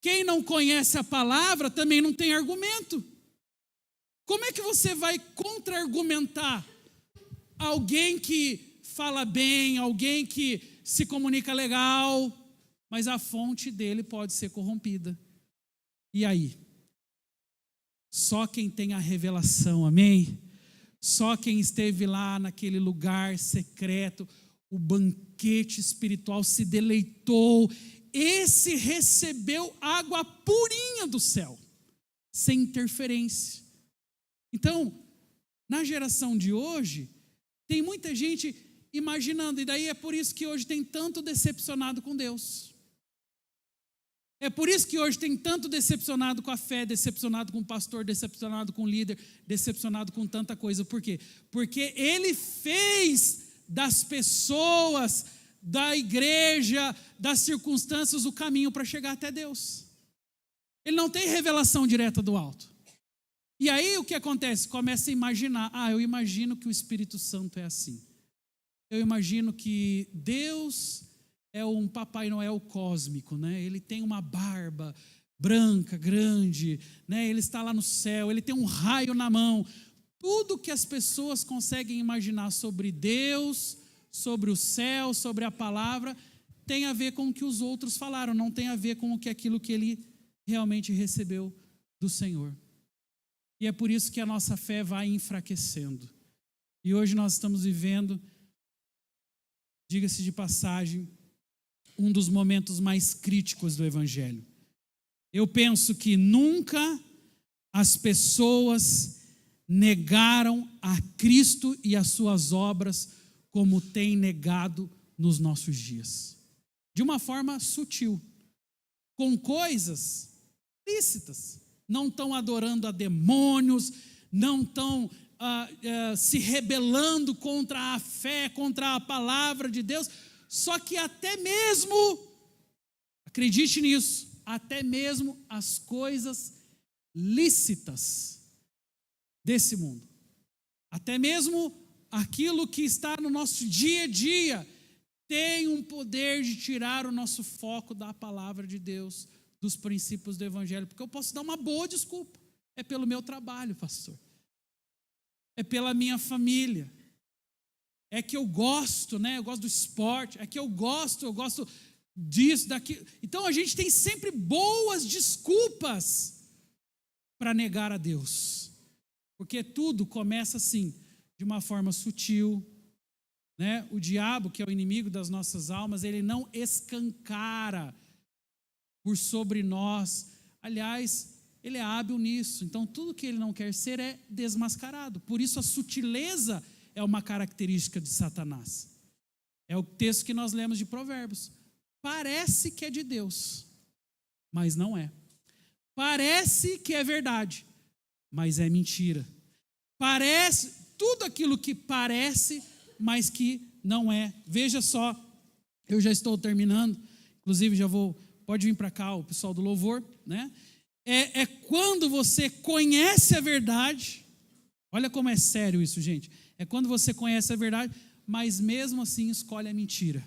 Quem não conhece a palavra também não tem argumento. Como é que você vai contra-argumentar alguém que fala bem, alguém que se comunica legal, mas a fonte dele pode ser corrompida? E aí? Só quem tem a revelação, amém? Só quem esteve lá naquele lugar secreto, o banquete espiritual, se deleitou, esse recebeu água purinha do céu, sem interferência. Então, na geração de hoje, tem muita gente imaginando, e daí é por isso que hoje tem tanto decepcionado com Deus. É por isso que hoje tem tanto decepcionado com a fé, decepcionado com o pastor, decepcionado com o líder, decepcionado com tanta coisa. Por quê? Porque ele fez das pessoas, da igreja, das circunstâncias, o caminho para chegar até Deus. Ele não tem revelação direta do alto. E aí o que acontece? Começa a imaginar. Eu imagino que o Espírito Santo é assim. Eu imagino que Deus é um Papai Noel cósmico, né? Ele tem uma barba branca, grande, né? Ele está lá no céu, ele tem um raio na mão. Tudo que as pessoas conseguem imaginar sobre Deus, sobre o céu, sobre a palavra, tem a ver com o que os outros falaram, não tem a ver com aquilo que ele realmente recebeu do Senhor. E é por isso que a nossa fé vai enfraquecendo. E hoje nós estamos vivendo, diga-se de passagem, um dos momentos mais críticos do Evangelho. Eu penso que nunca as pessoas negaram a Cristo e as suas obras como têm negado nos nossos dias. De uma forma sutil, com coisas lícitas. Não estão adorando a demônios, não estão se rebelando contra a fé, contra a palavra de Deus. Só que até mesmo, acredite nisso, até mesmo as coisas lícitas desse mundo, até mesmo aquilo que está no nosso dia a dia, tem um poder de tirar o nosso foco da palavra de Deus, dos princípios do Evangelho, porque eu posso dar uma boa desculpa, é pelo meu trabalho, pastor, é pela minha família, é que eu gosto, né? Eu gosto do esporte, é que eu gosto disso, daquilo. Então a gente tem sempre boas desculpas para negar a Deus, porque tudo começa assim, de uma forma sutil, né? O diabo, que é o inimigo das nossas almas, ele não escancara por sobre nós. Aliás, ele é hábil nisso. Então tudo que ele não quer ser é desmascarado. Por isso a sutileza é uma característica de Satanás. É o texto que nós lemos de Provérbios. Parece que é de Deus, mas não é. Parece que é verdade, mas é mentira. Parece, tudo aquilo que parece, mas que não é. Veja só, eu já estou terminando, inclusive pode vir para cá o pessoal do louvor, né? É quando você conhece a verdade, olha como é sério isso, gente. É quando você conhece a verdade, mas mesmo assim escolhe a mentira.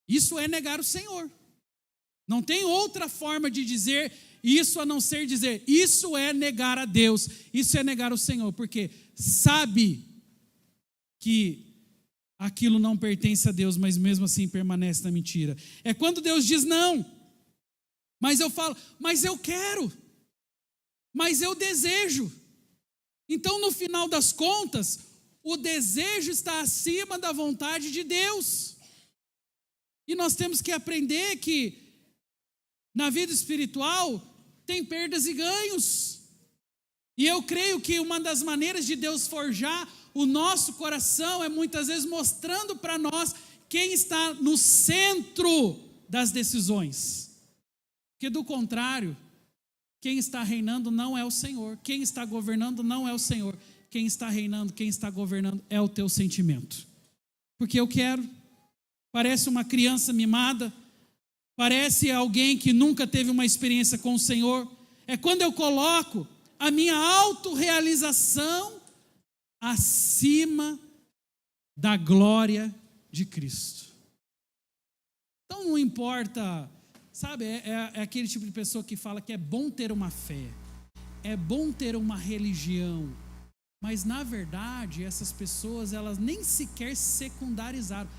Isso é negar o Senhor. Não tem outra forma de dizer isso a não ser dizer, isso é negar a Deus, isso é negar o Senhor, porque sabe que aquilo não pertence a Deus, mas mesmo assim permanece na mentira. É quando Deus diz não, mas eu falo, mas eu quero, mas eu desejo. Então, no final das contas, o desejo está acima da vontade de Deus. E nós temos que aprender que na vida espiritual tem perdas e ganhos. E eu creio que uma das maneiras de Deus forjar o nosso coração é muitas vezes mostrando para nós quem está no centro das decisões. Porque do contrário, quem está reinando não é o Senhor. Quem está governando não é o Senhor. Quem está reinando, quem está governando é o teu sentimento. Porque eu quero. Parece uma criança mimada. Parece alguém que nunca teve uma experiência com o Senhor. É quando eu coloco a minha autorrealização acima da glória de Cristo. Então não importa, sabe, é aquele tipo de pessoa que fala que é bom ter uma fé, é bom ter uma religião, mas na verdade essas pessoas, elas nem sequer secundarizaram,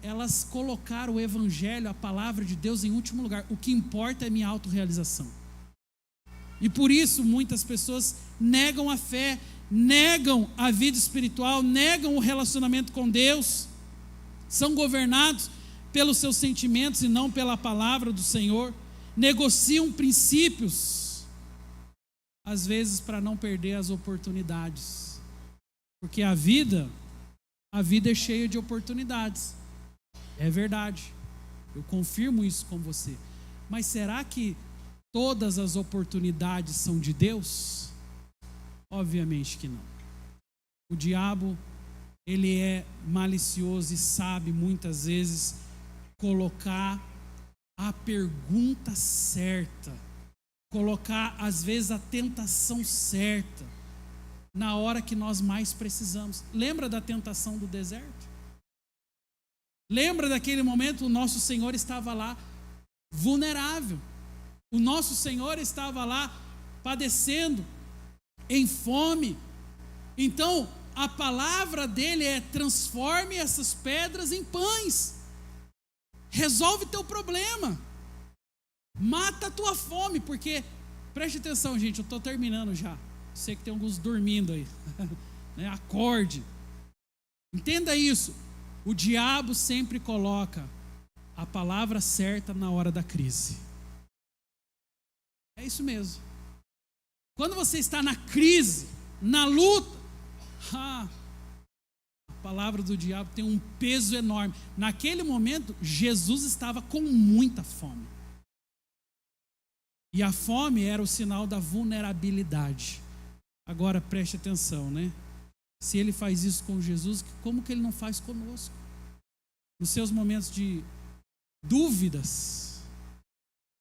elas colocaram o Evangelho, a palavra de Deus em último lugar. O que importa é minha autorrealização. E por isso muitas pessoas negam a fé, negam a vida espiritual, negam o relacionamento com Deus, são governados pelos seus sentimentos e não pela palavra do Senhor, negociam princípios, às vezes para não perder as oportunidades, porque a vida é cheia de oportunidades, é verdade, eu confirmo isso com você, mas será que todas as oportunidades são de Deus? Obviamente que não. O diabo, ele é malicioso e sabe muitas vezes colocar a pergunta certa, colocar às vezes a tentação certa, na hora que nós mais precisamos. Lembra da tentação do deserto? Lembra daquele momento o nosso Senhor estava lá vulnerável, o nosso Senhor estava lá padecendo, em fome. Então a palavra dele é: transforme essas pedras em pães, resolve teu problema, mata a tua fome, porque, preste atenção gente, eu estou terminando já, sei que tem alguns dormindo aí, né? Acorde, entenda isso, o diabo sempre coloca a palavra certa na hora da crise, é isso mesmo. Quando você está na crise, na luta, a palavra do diabo tem um peso enorme. Naquele momento, Jesus estava com muita fome. E a fome era o sinal da vulnerabilidade. Agora preste atenção, né? Se ele faz isso com Jesus, como que ele não faz conosco? Nos seus momentos de dúvidas.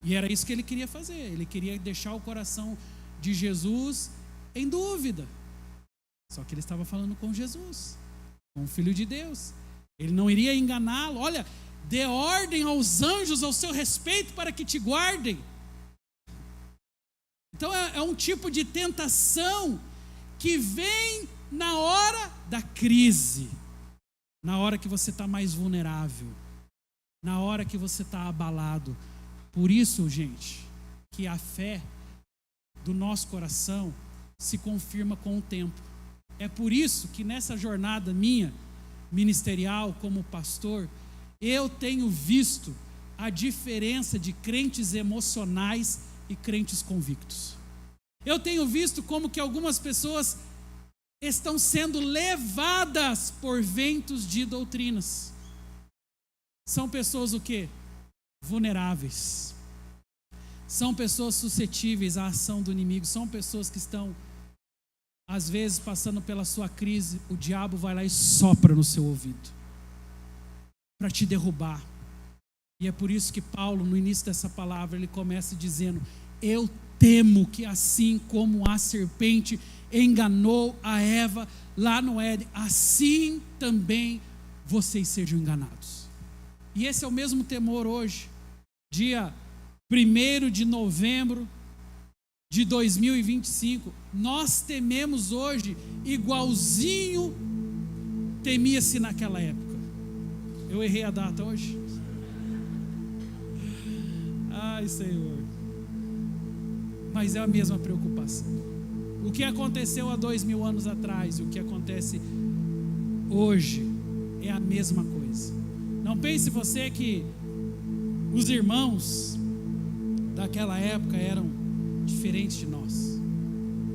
E era isso que ele queria fazer. Ele queria deixar o coração de Jesus em dúvida. Só que ele estava falando com Jesus, com o Filho de Deus. Ele não iria enganá-lo. Olha, dê ordem aos anjos ao seu respeito para que te guardem. Então é um tipo de tentação que vem na hora da crise, na hora que você está mais vulnerável, na hora que você está abalado. Por isso, gente, que a fé do nosso coração se confirma com o tempo. É por isso que nessa jornada minha ministerial como pastor, eu tenho visto a diferença de crentes emocionais e crentes convictos. Eu tenho visto como que algumas pessoas estão sendo levadas por ventos de doutrinas. São pessoas o quê? Vulneráveis. São pessoas suscetíveis à ação do inimigo. São pessoas que estão, às vezes, passando pela sua crise. O diabo vai lá e sopra no seu ouvido para te derrubar. E é por isso que Paulo, no início dessa palavra, ele começa dizendo: eu temo que assim como a serpente enganou a Eva lá no Éden, assim também vocês sejam enganados. E esse é o mesmo temor hoje, dia 1º de novembro de 2025, nós tememos hoje igualzinho temia-se naquela época. Eu errei a data hoje? Ai, Senhor. Mas é a mesma preocupação. O que aconteceu há 2000 anos atrás e o que acontece hoje é a mesma coisa. Não pense você que os irmãos daquela época eram diferentes de nós.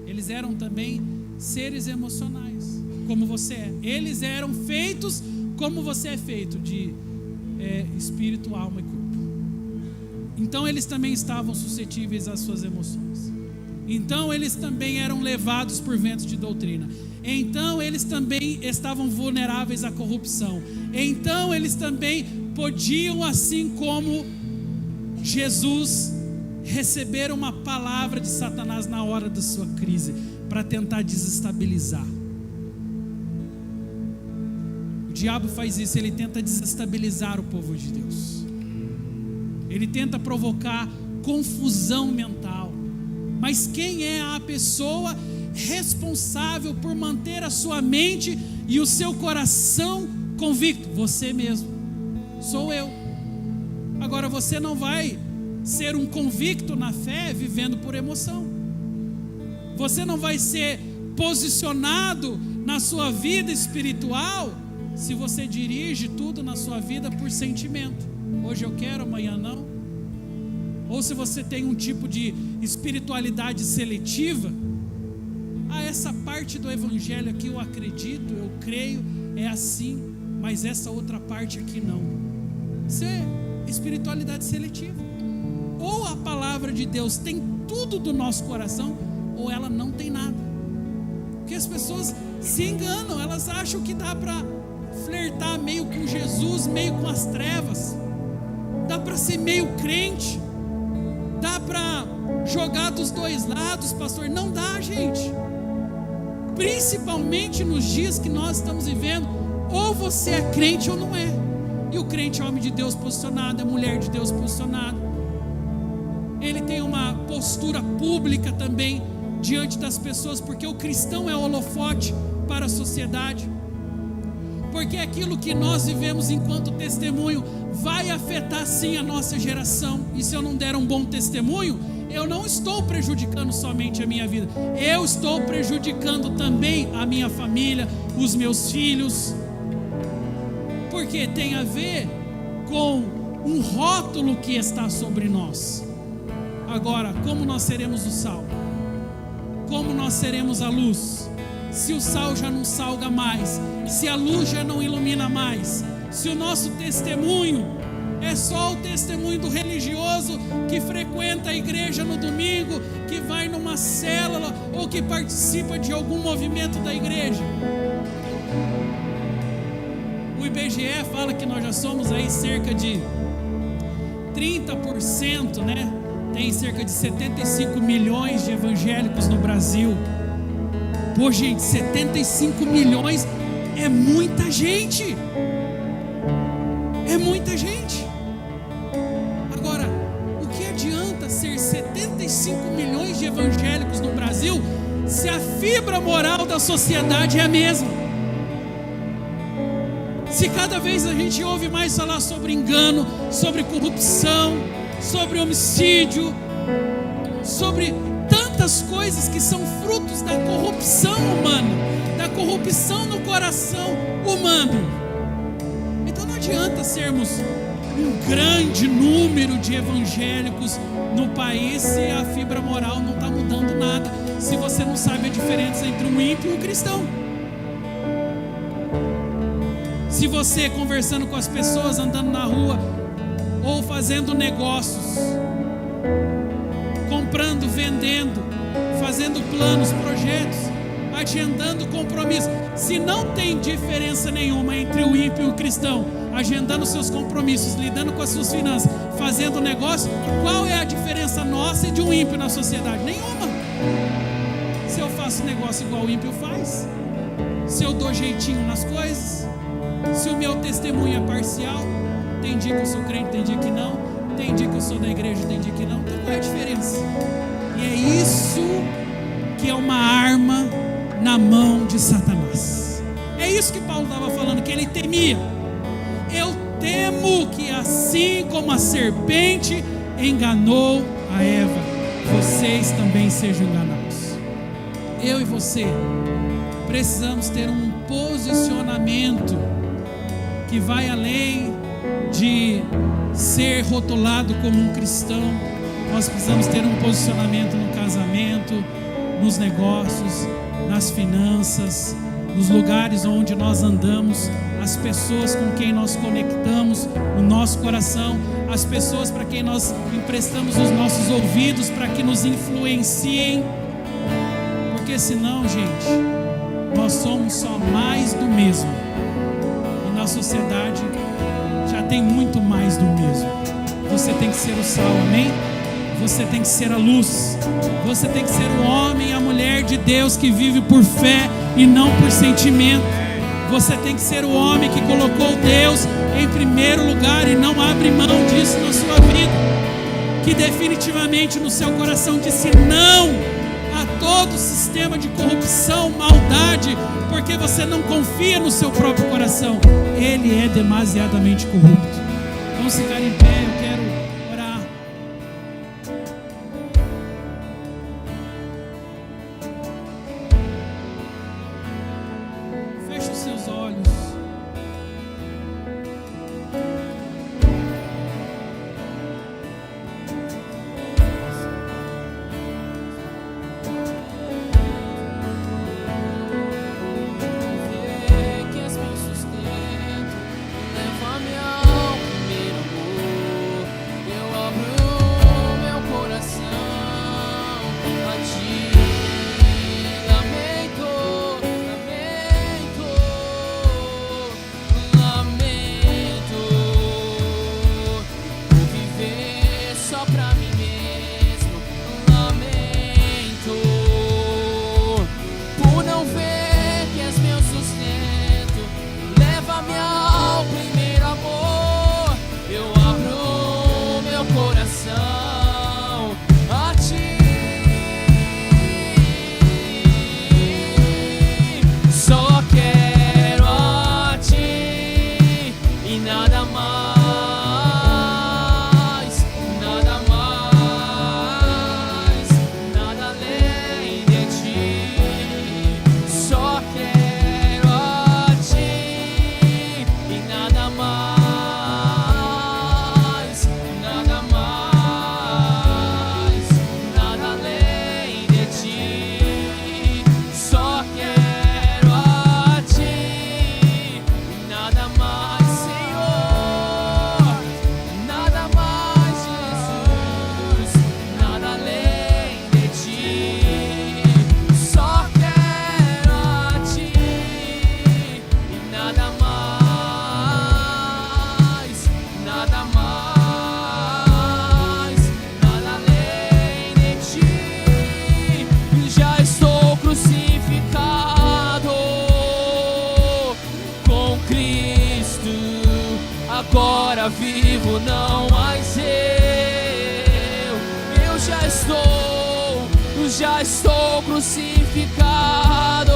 Eles eram também seres emocionais, como você é. Eles eram feitos como você é feito, de espírito, alma e corpo. Então eles também estavam suscetíveis às suas emoções. Então eles também eram levados por ventos de doutrina. Então eles também estavam vulneráveis à corrupção. Então eles também podiam, assim como Jesus, receber uma palavra de Satanás na hora da sua crise, para tentar desestabilizar. O diabo faz isso, ele tenta desestabilizar o povo de Deus. Ele tenta provocar confusão mental. Mas quem é a pessoa responsável por manter a sua mente e o seu coração convicto? Você mesmo. Sou eu. Agora você não vai ser um convicto na fé vivendo por emoção. Você não vai ser posicionado na sua vida espiritual se você dirige tudo na sua vida por sentimento. Hoje eu quero, amanhã não. Ou se você tem um tipo de espiritualidade seletiva. Essa parte do evangelho aqui eu acredito, eu creio, é assim, mas essa outra parte aqui não. Isso é espiritualidade seletiva. Ou a palavra de Deus tem tudo do nosso coração, ou ela não tem nada. Porque as pessoas se enganam, elas acham que dá para flertar meio com Jesus, meio com as trevas, dá para ser meio crente, dá para jogar dos dois lados, pastor. Não dá, gente. Principalmente nos dias que nós estamos vivendo, ou você é crente ou não é. E o crente é homem de Deus posicionado, é mulher de Deus posicionado. Ele tem uma postura pública também diante das pessoas, porque o cristão é holofote para a sociedade. Porque aquilo que nós vivemos enquanto testemunho vai afetar sim a nossa geração. E se eu não der um bom testemunho, eu não estou prejudicando somente a minha vida, eu estou prejudicando também a minha família, os meus filhos. Porque tem a ver com um rótulo que está sobre nós. Agora, como nós seremos o sal? Como nós seremos a luz? Se o sal já não salga mais, se a luz já não ilumina mais, se o nosso testemunho é só o testemunho do religioso que frequenta a igreja no domingo, que vai numa célula ou que participa de algum movimento da igreja. O IBGE fala que nós já somos aí cerca de 30%, né? Tem cerca de 75 milhões de evangélicos no Brasil. Pô, gente, 75 milhões é muita gente. É muita gente. Agora, o que adianta ser 75 milhões de evangélicos no Brasil se a fibra moral da sociedade é a mesma? Se cada vez a gente ouve mais falar sobre engano, sobre corrupção, sobre homicídio, sobre tantas coisas que são frutos da corrupção humana, da corrupção no coração humano. Então não adianta sermos um grande número de evangélicos no país se a fibra moral não está mudando nada, se você não sabe a diferença entre um ímpio e um cristão. Se você conversando com as pessoas, andando na rua ou fazendo negócios, comprando, vendendo, fazendo planos, projetos, agendando compromissos, se não tem diferença nenhuma entre o ímpio e o cristão, agendando seus compromissos, lidando com as suas finanças, fazendo negócio, qual é a diferença nossa e de um ímpio na sociedade? Nenhuma. Se eu faço negócio igual o ímpio faz, se eu dou jeitinho nas coisas, se o meu testemunho é parcial, tem dia que eu sou crente, tem dia que não, tem dia que eu sou da igreja, tem dia que não, então qual é a diferença? E é isso que é uma arma na mão de Satanás. É isso que Paulo estava falando, que ele temia. Eu temo que assim como a serpente enganou a Eva, vocês também sejam enganados. Eu e você precisamos ter um posicionamento que vai além de ser rotulado como um cristão. Nós precisamos ter um posicionamento no casamento, nos negócios, nas finanças, nos lugares onde nós andamos, as pessoas com quem nós conectamos no nosso coração, as pessoas para quem nós emprestamos os nossos ouvidos para que nos influenciem, porque senão, gente, nós somos só mais do mesmo, e na sociedade já tem muito mais do mesmo. Você tem que ser o sal, amém? Você tem que ser a luz, você tem que ser o homem e a mulher de Deus que vive por fé e não por sentimento. Você tem que ser o homem que colocou Deus em primeiro lugar e não abre mão disso na sua vida, que definitivamente no seu coração disse não a todo sistema de corrupção, maldade, porque você não confia no seu próprio coração, ele é demasiadamente corrupto. Vamos ficar em pé, eu quero orar. agora vivo não mais eu já estou crucificado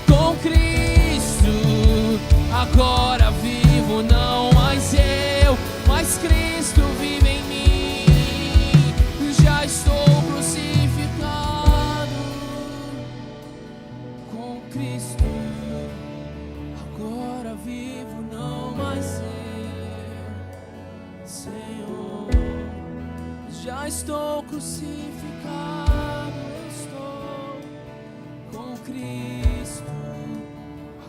com Cristo. Agora vivo não mais eu, mas Cristo vive em mim. Já estou crucificado com Cristo. Agora vivo não mais eu, Senhor. Já estou crucificado, eu estou com Cristo.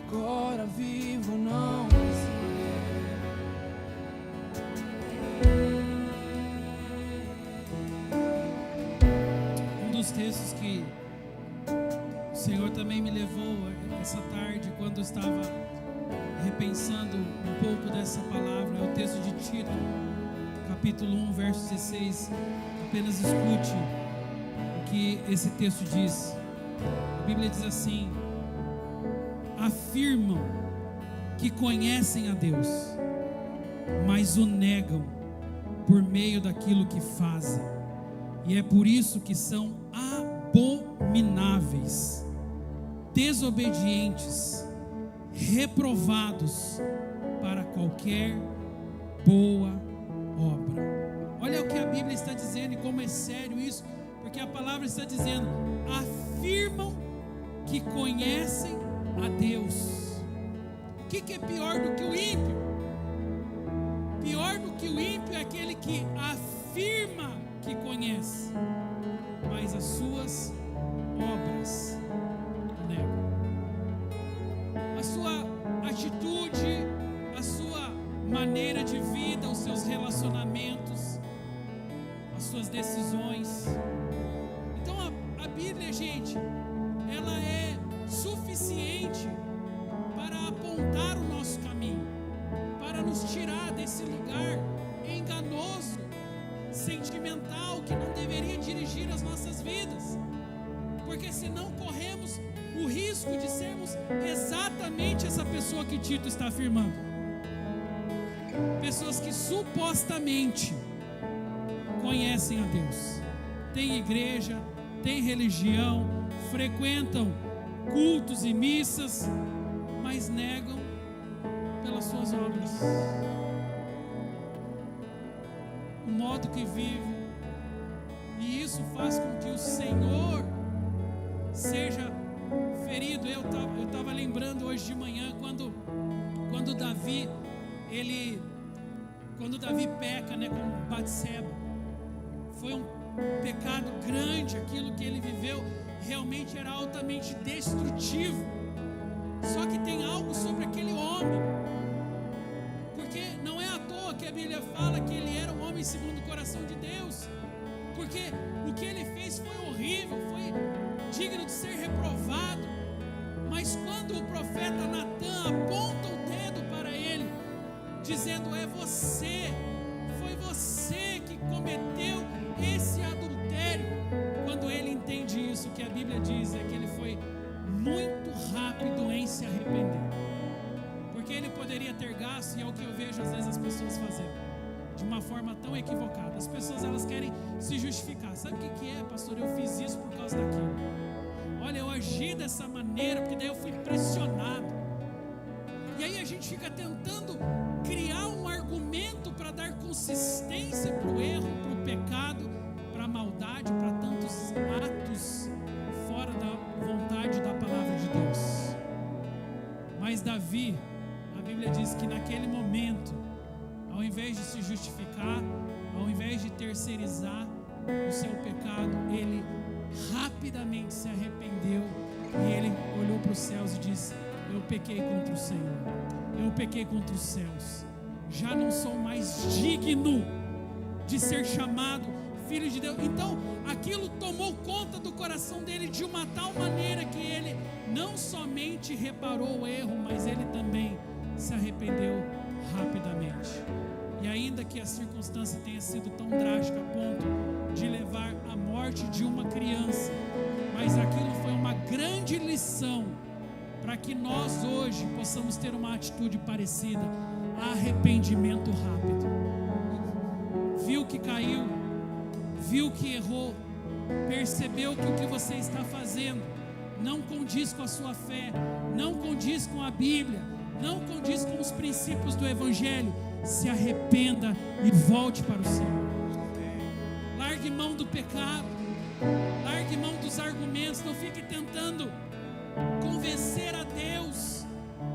Agora vivo não mais Um dos textos que o Senhor também me levou essa tarde, quando eu estava repensando um pouco dessa palavra, é o texto de Tito, capítulo 1, verso 16. Apenas escute o que esse texto diz. A Bíblia diz assim: afirmam que conhecem a Deus, mas o negam por meio daquilo que fazem, e é por isso que são abomináveis, desobedientes, reprovados para qualquer boa obra. Olha o que a Bíblia está dizendo e como é sério isso, porque a palavra está dizendo: afirmam que conhecem a Deus. O que é pior do que o ímpio? Pior do que o ímpio é aquele que afirma que conhece, mas as suas obras negam. A sua atitude, a sua maneira de vida, os seus relacionamentos, as suas decisões. Então a Bíblia, gente, ela é suficiente para apontar o nosso caminho, para nos tirar desse lugar enganoso, sentimental, que não deveria dirigir as nossas vidas, porque senão corremos o risco de sermos exatamente essa pessoa que Tito está afirmando. Pessoas que supostamente conhecem a Deus, têm igreja, têm religião, frequentam cultos e missas, mas negam pelas suas obras o modo que vive, e isso faz com que o Senhor seja ferido. Eu estava lembrando hoje de manhã quando Davi peca, né, com Batseba. Foi um pecado grande aquilo que ele viveu, realmente era altamente destrutivo. Só que tem algo sobre aquele homem, porque não é à toa que a Bíblia fala que ele era um homem segundo o coração de Deus, porque o que ele fez foi horrível, foi digno de ser reprovado. Mas quando o profeta Natã aponta o dedo para ele, dizendo: foi você que cometeu esse adultério, quando ele entende isso, o que a Bíblia diz é que ele foi muito rápido em se arrepender, porque ele poderia ter gasto, e é o que eu vejo às vezes as pessoas fazendo, de uma forma tão equivocada. As pessoas, elas querem se justificar. Sabe o que é, pastor? Eu fiz isso por causa daquilo. Olha, eu agi dessa maneira porque daí eu fui pressionado. E aí a gente fica tentando criar um argumento para dar consistência para o erro, para o pecado, para a maldade, para tantos atos fora da vontade da palavra de Deus. Mas Davi, a Bíblia diz que naquele momento, ao invés de se justificar, ao invés de terceirizar o seu pecado, ele rapidamente se arrependeu e ele olhou para os céus e disse: eu pequei contra o Senhor, eu pequei contra os céus, já não sou mais digno de ser chamado filho de Deus. Então aquilo tomou conta do coração dele de uma tal maneira que ele não somente reparou o erro, mas ele também se arrependeu rapidamente. E ainda que a circunstância tenha sido tão drástica a ponto de levar à morte de uma criança, mas aquilo foi uma grande lição para que nós hoje possamos ter uma atitude parecida. Arrependimento rápido. Viu que caiu, viu que errou, percebeu que o que você está fazendo não condiz com a sua fé, não condiz com a Bíblia, não condiz com os princípios do Evangelho. Se arrependa e volte para o Senhor. Largue mão do pecado, largue mão dos argumentos, não fique tentando convencer a Deus,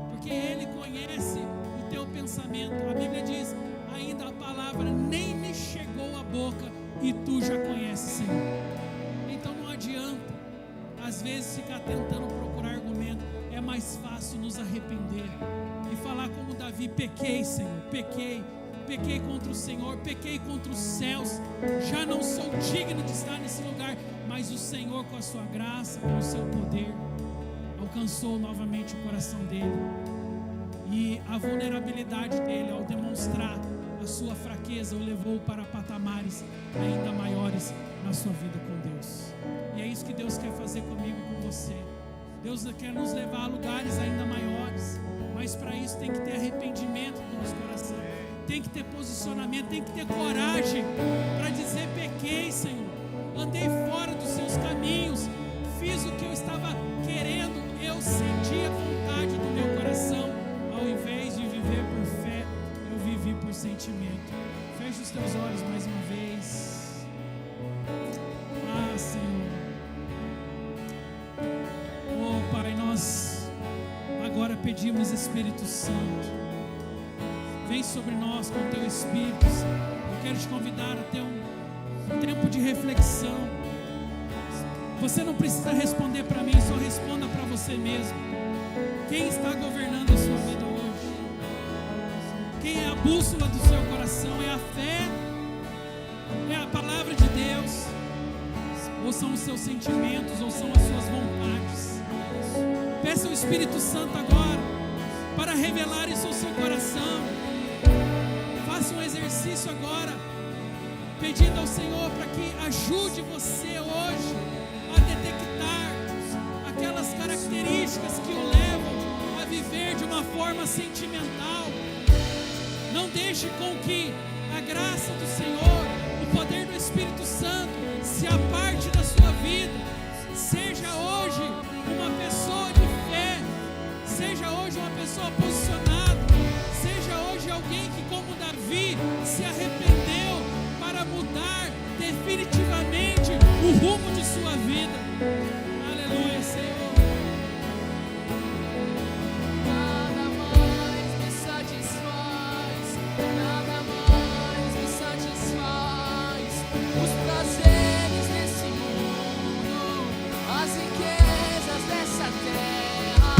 porque Ele conhece o teu pensamento. A Bíblia diz: ainda a palavra nem me chegou à boca e tu já conheces, Senhor. Então não adianta às vezes ficar tentando procurar argumento. É mais fácil nos arrepender e falar como Davi: pequei, Senhor, pequei contra o Senhor, pequei contra os céus, já não sou digno de estar nesse lugar, mas o Senhor, com a sua graça, com o seu poder, alcançou novamente o coração dele, e a vulnerabilidade dele, ao demonstrar a sua fraqueza, o levou para patamares ainda maiores na sua vida com Deus. E é isso que Deus quer fazer comigo e com você. Deus quer nos levar a lugares ainda maiores, mas para isso tem que ter arrependimento no nosso coração, tem que ter posicionamento, tem que ter coragem para dizer: pequei, Senhor, andei fora dos seus caminhos, fiz o que eu estava querendo, eu senti a vontade do meu coração, ao invés de viver por fé, eu vivi por sentimento. Feche os teus olhos mais uma vez. Ah, Senhor. Oh, Pai, nós agora pedimos: Espírito Santo, vem sobre nós com o teu Espírito. Eu quero te convidar a ter um tempo de reflexão. Você não precisa responder para mim, só responda para você mesmo. Quem está governando a sua vida hoje? Quem é a bússola do seu coração? É a fé? É a palavra de Deus? Ou são os seus sentimentos? Ou são as suas vontades? Peça ao Espírito Santo agora para revelar isso ao seu coração. Faça um exercício agora, pedindo ao Senhor para que ajude você hoje a detectar aquelas características que o levam a viver de uma forma sentimental. Não deixe com que a graça do Senhor, o poder do Espírito Santo se aparte da sua vida. Seja hoje uma pessoa de fé, seja hoje uma pessoa posicionada, seja hoje alguém que, como Davi, se arrependeu para mudar definitivamente o rumo de sua vida. Aleluia, Senhor. Nada mais me satisfaz, nada mais me satisfaz. Os prazeres desse mundo, as riquezas dessa terra,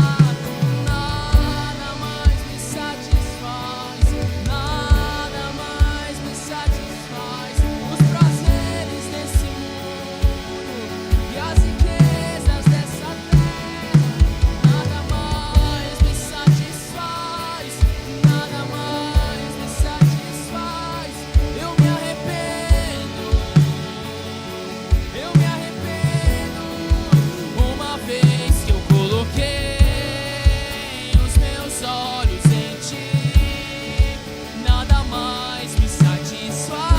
nada mais me satisfaz, nada mais me satisfaz. Os prazeres desse mundo e as riquezas dessa terra, nada mais me satisfaz, nada mais me satisfaz. Eu me arrependo, uma vez que eu coloquei os meus olhos em ti, nada mais me satisfaz.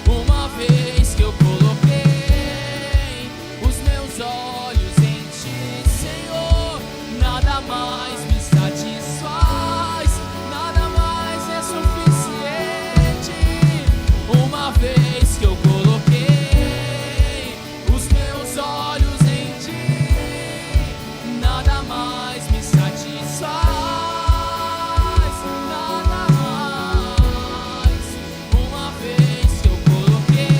Uma vez que eu coloquei os meus olhos em ti, Senhor, nada mais me satisfaz, nada mais é suficiente. Uma vez que eu coloquei os meus olhos em ti, nada mais me satisfaz, nada mais. Uma vez que eu coloquei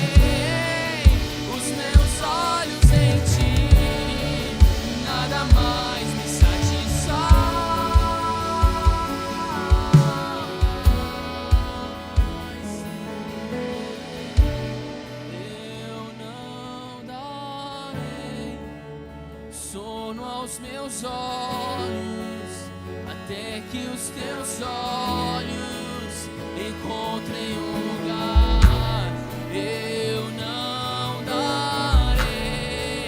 os meus olhos em ti, nada mais me satisfaz. Eu não darei sono aos meus olhos, até que os teus olhos encontrem um lugar. Eu não darei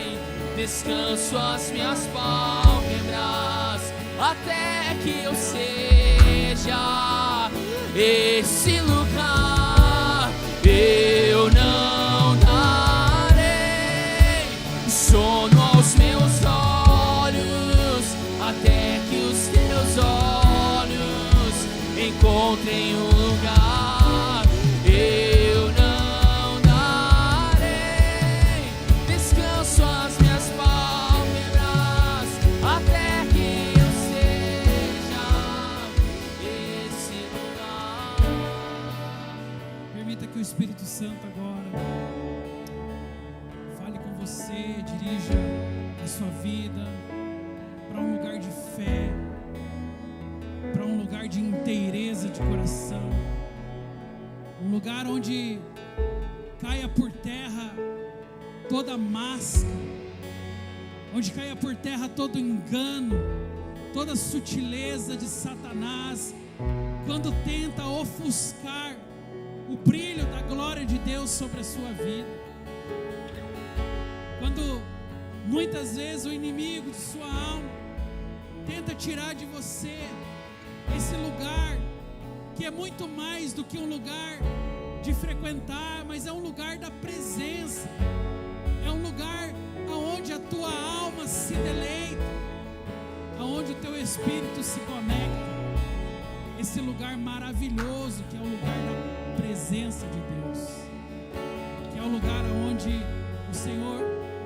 descanso as minhas pálpebras, até que eu seja esse lugar. Eu não darei sono aos meus olhos, até que os teus olhos encontrem um lugar. Eu não darei descanso às minhas pálpebras, até que eu seja esse lugar. Permita que o Espírito Santo agora fale com você, dirija a sua vida para um lugar de fé, para um lugar de inteireza de coração, um lugar onde caia por terra toda máscara, onde caia por terra todo engano, toda sutileza de Satanás, quando tenta ofuscar o brilho da glória de Deus sobre a sua vida. Quando muitas vezes o inimigo de sua alma tenta tirar de você esse lugar que é muito mais do que um lugar de frequentar, mas é um lugar da presença, é um lugar aonde a tua alma se deleita, aonde o teu espírito se conecta, esse lugar maravilhoso que é o lugar da presença de Deus, que é o lugar aonde o Senhor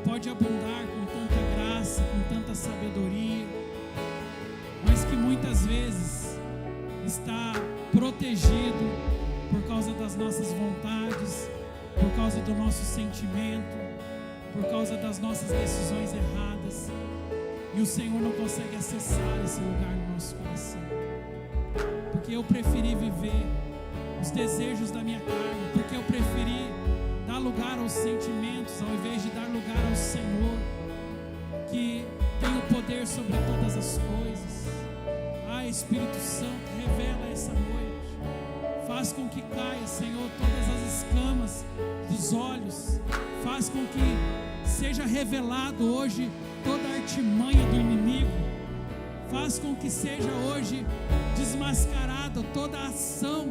pode abundar com tanta graça, com tanta sabedoria, mas que muitas vezes está protegido por causa das nossas vontades, por causa do nosso sentimento, por causa das nossas decisões erradas, e o Senhor não consegue acessar esse lugar no nosso coração, porque eu preferi viver os desejos da minha carne, porque eu preferi dar lugar aos sentimentos, ao invés de dar lugar ao Senhor, que tem o poder sobre todas as coisas. Espírito Santo, revela essa noite, faz com que caia, Senhor, todas as escamas dos olhos, faz com que seja revelado hoje toda a artimanha do inimigo, faz com que seja hoje desmascarada toda a ação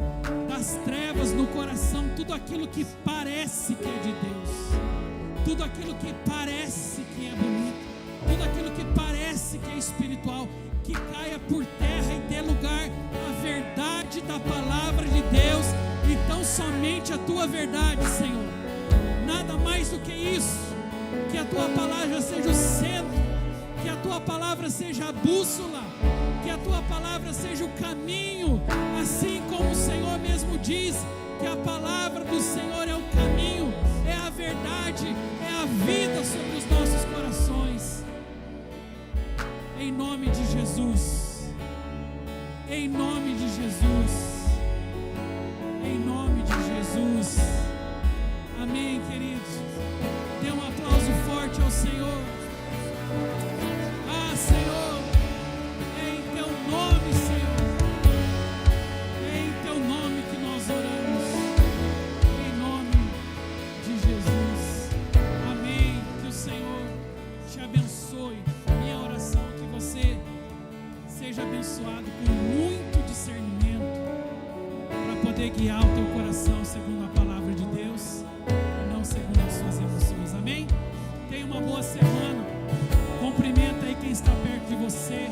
das trevas no coração, tudo aquilo que parece que é de Deus, tudo aquilo que parece que é bonito, tudo aquilo que parece que é espiritual, que caia por terra e dê lugar à verdade da palavra de Deus, então somente a tua verdade, Senhor, nada mais do que isso, que a tua palavra seja o centro, que a tua palavra seja a bússola, que a tua palavra seja o caminho, assim como o Senhor mesmo diz, que a palavra do Senhor é o caminho, é a verdade, é a vida sobre os nossos corações. Em nome de Jesus, em nome de Jesus, em nome de Jesus, amém, queridos. Dê um aplauso forte ao Senhor. Ah, Senhor, é em teu nome, Senhor, é em teu nome que nós oramos, em nome de Jesus, amém. Que o Senhor te abençoe. Minha oração é que você seja abençoado com muito discernimento para poder guiar o teu coração segundo a palavra de Deus e não segundo as suas emoções, amém? Tenha uma boa semana, cumprimenta aí quem está perto de você.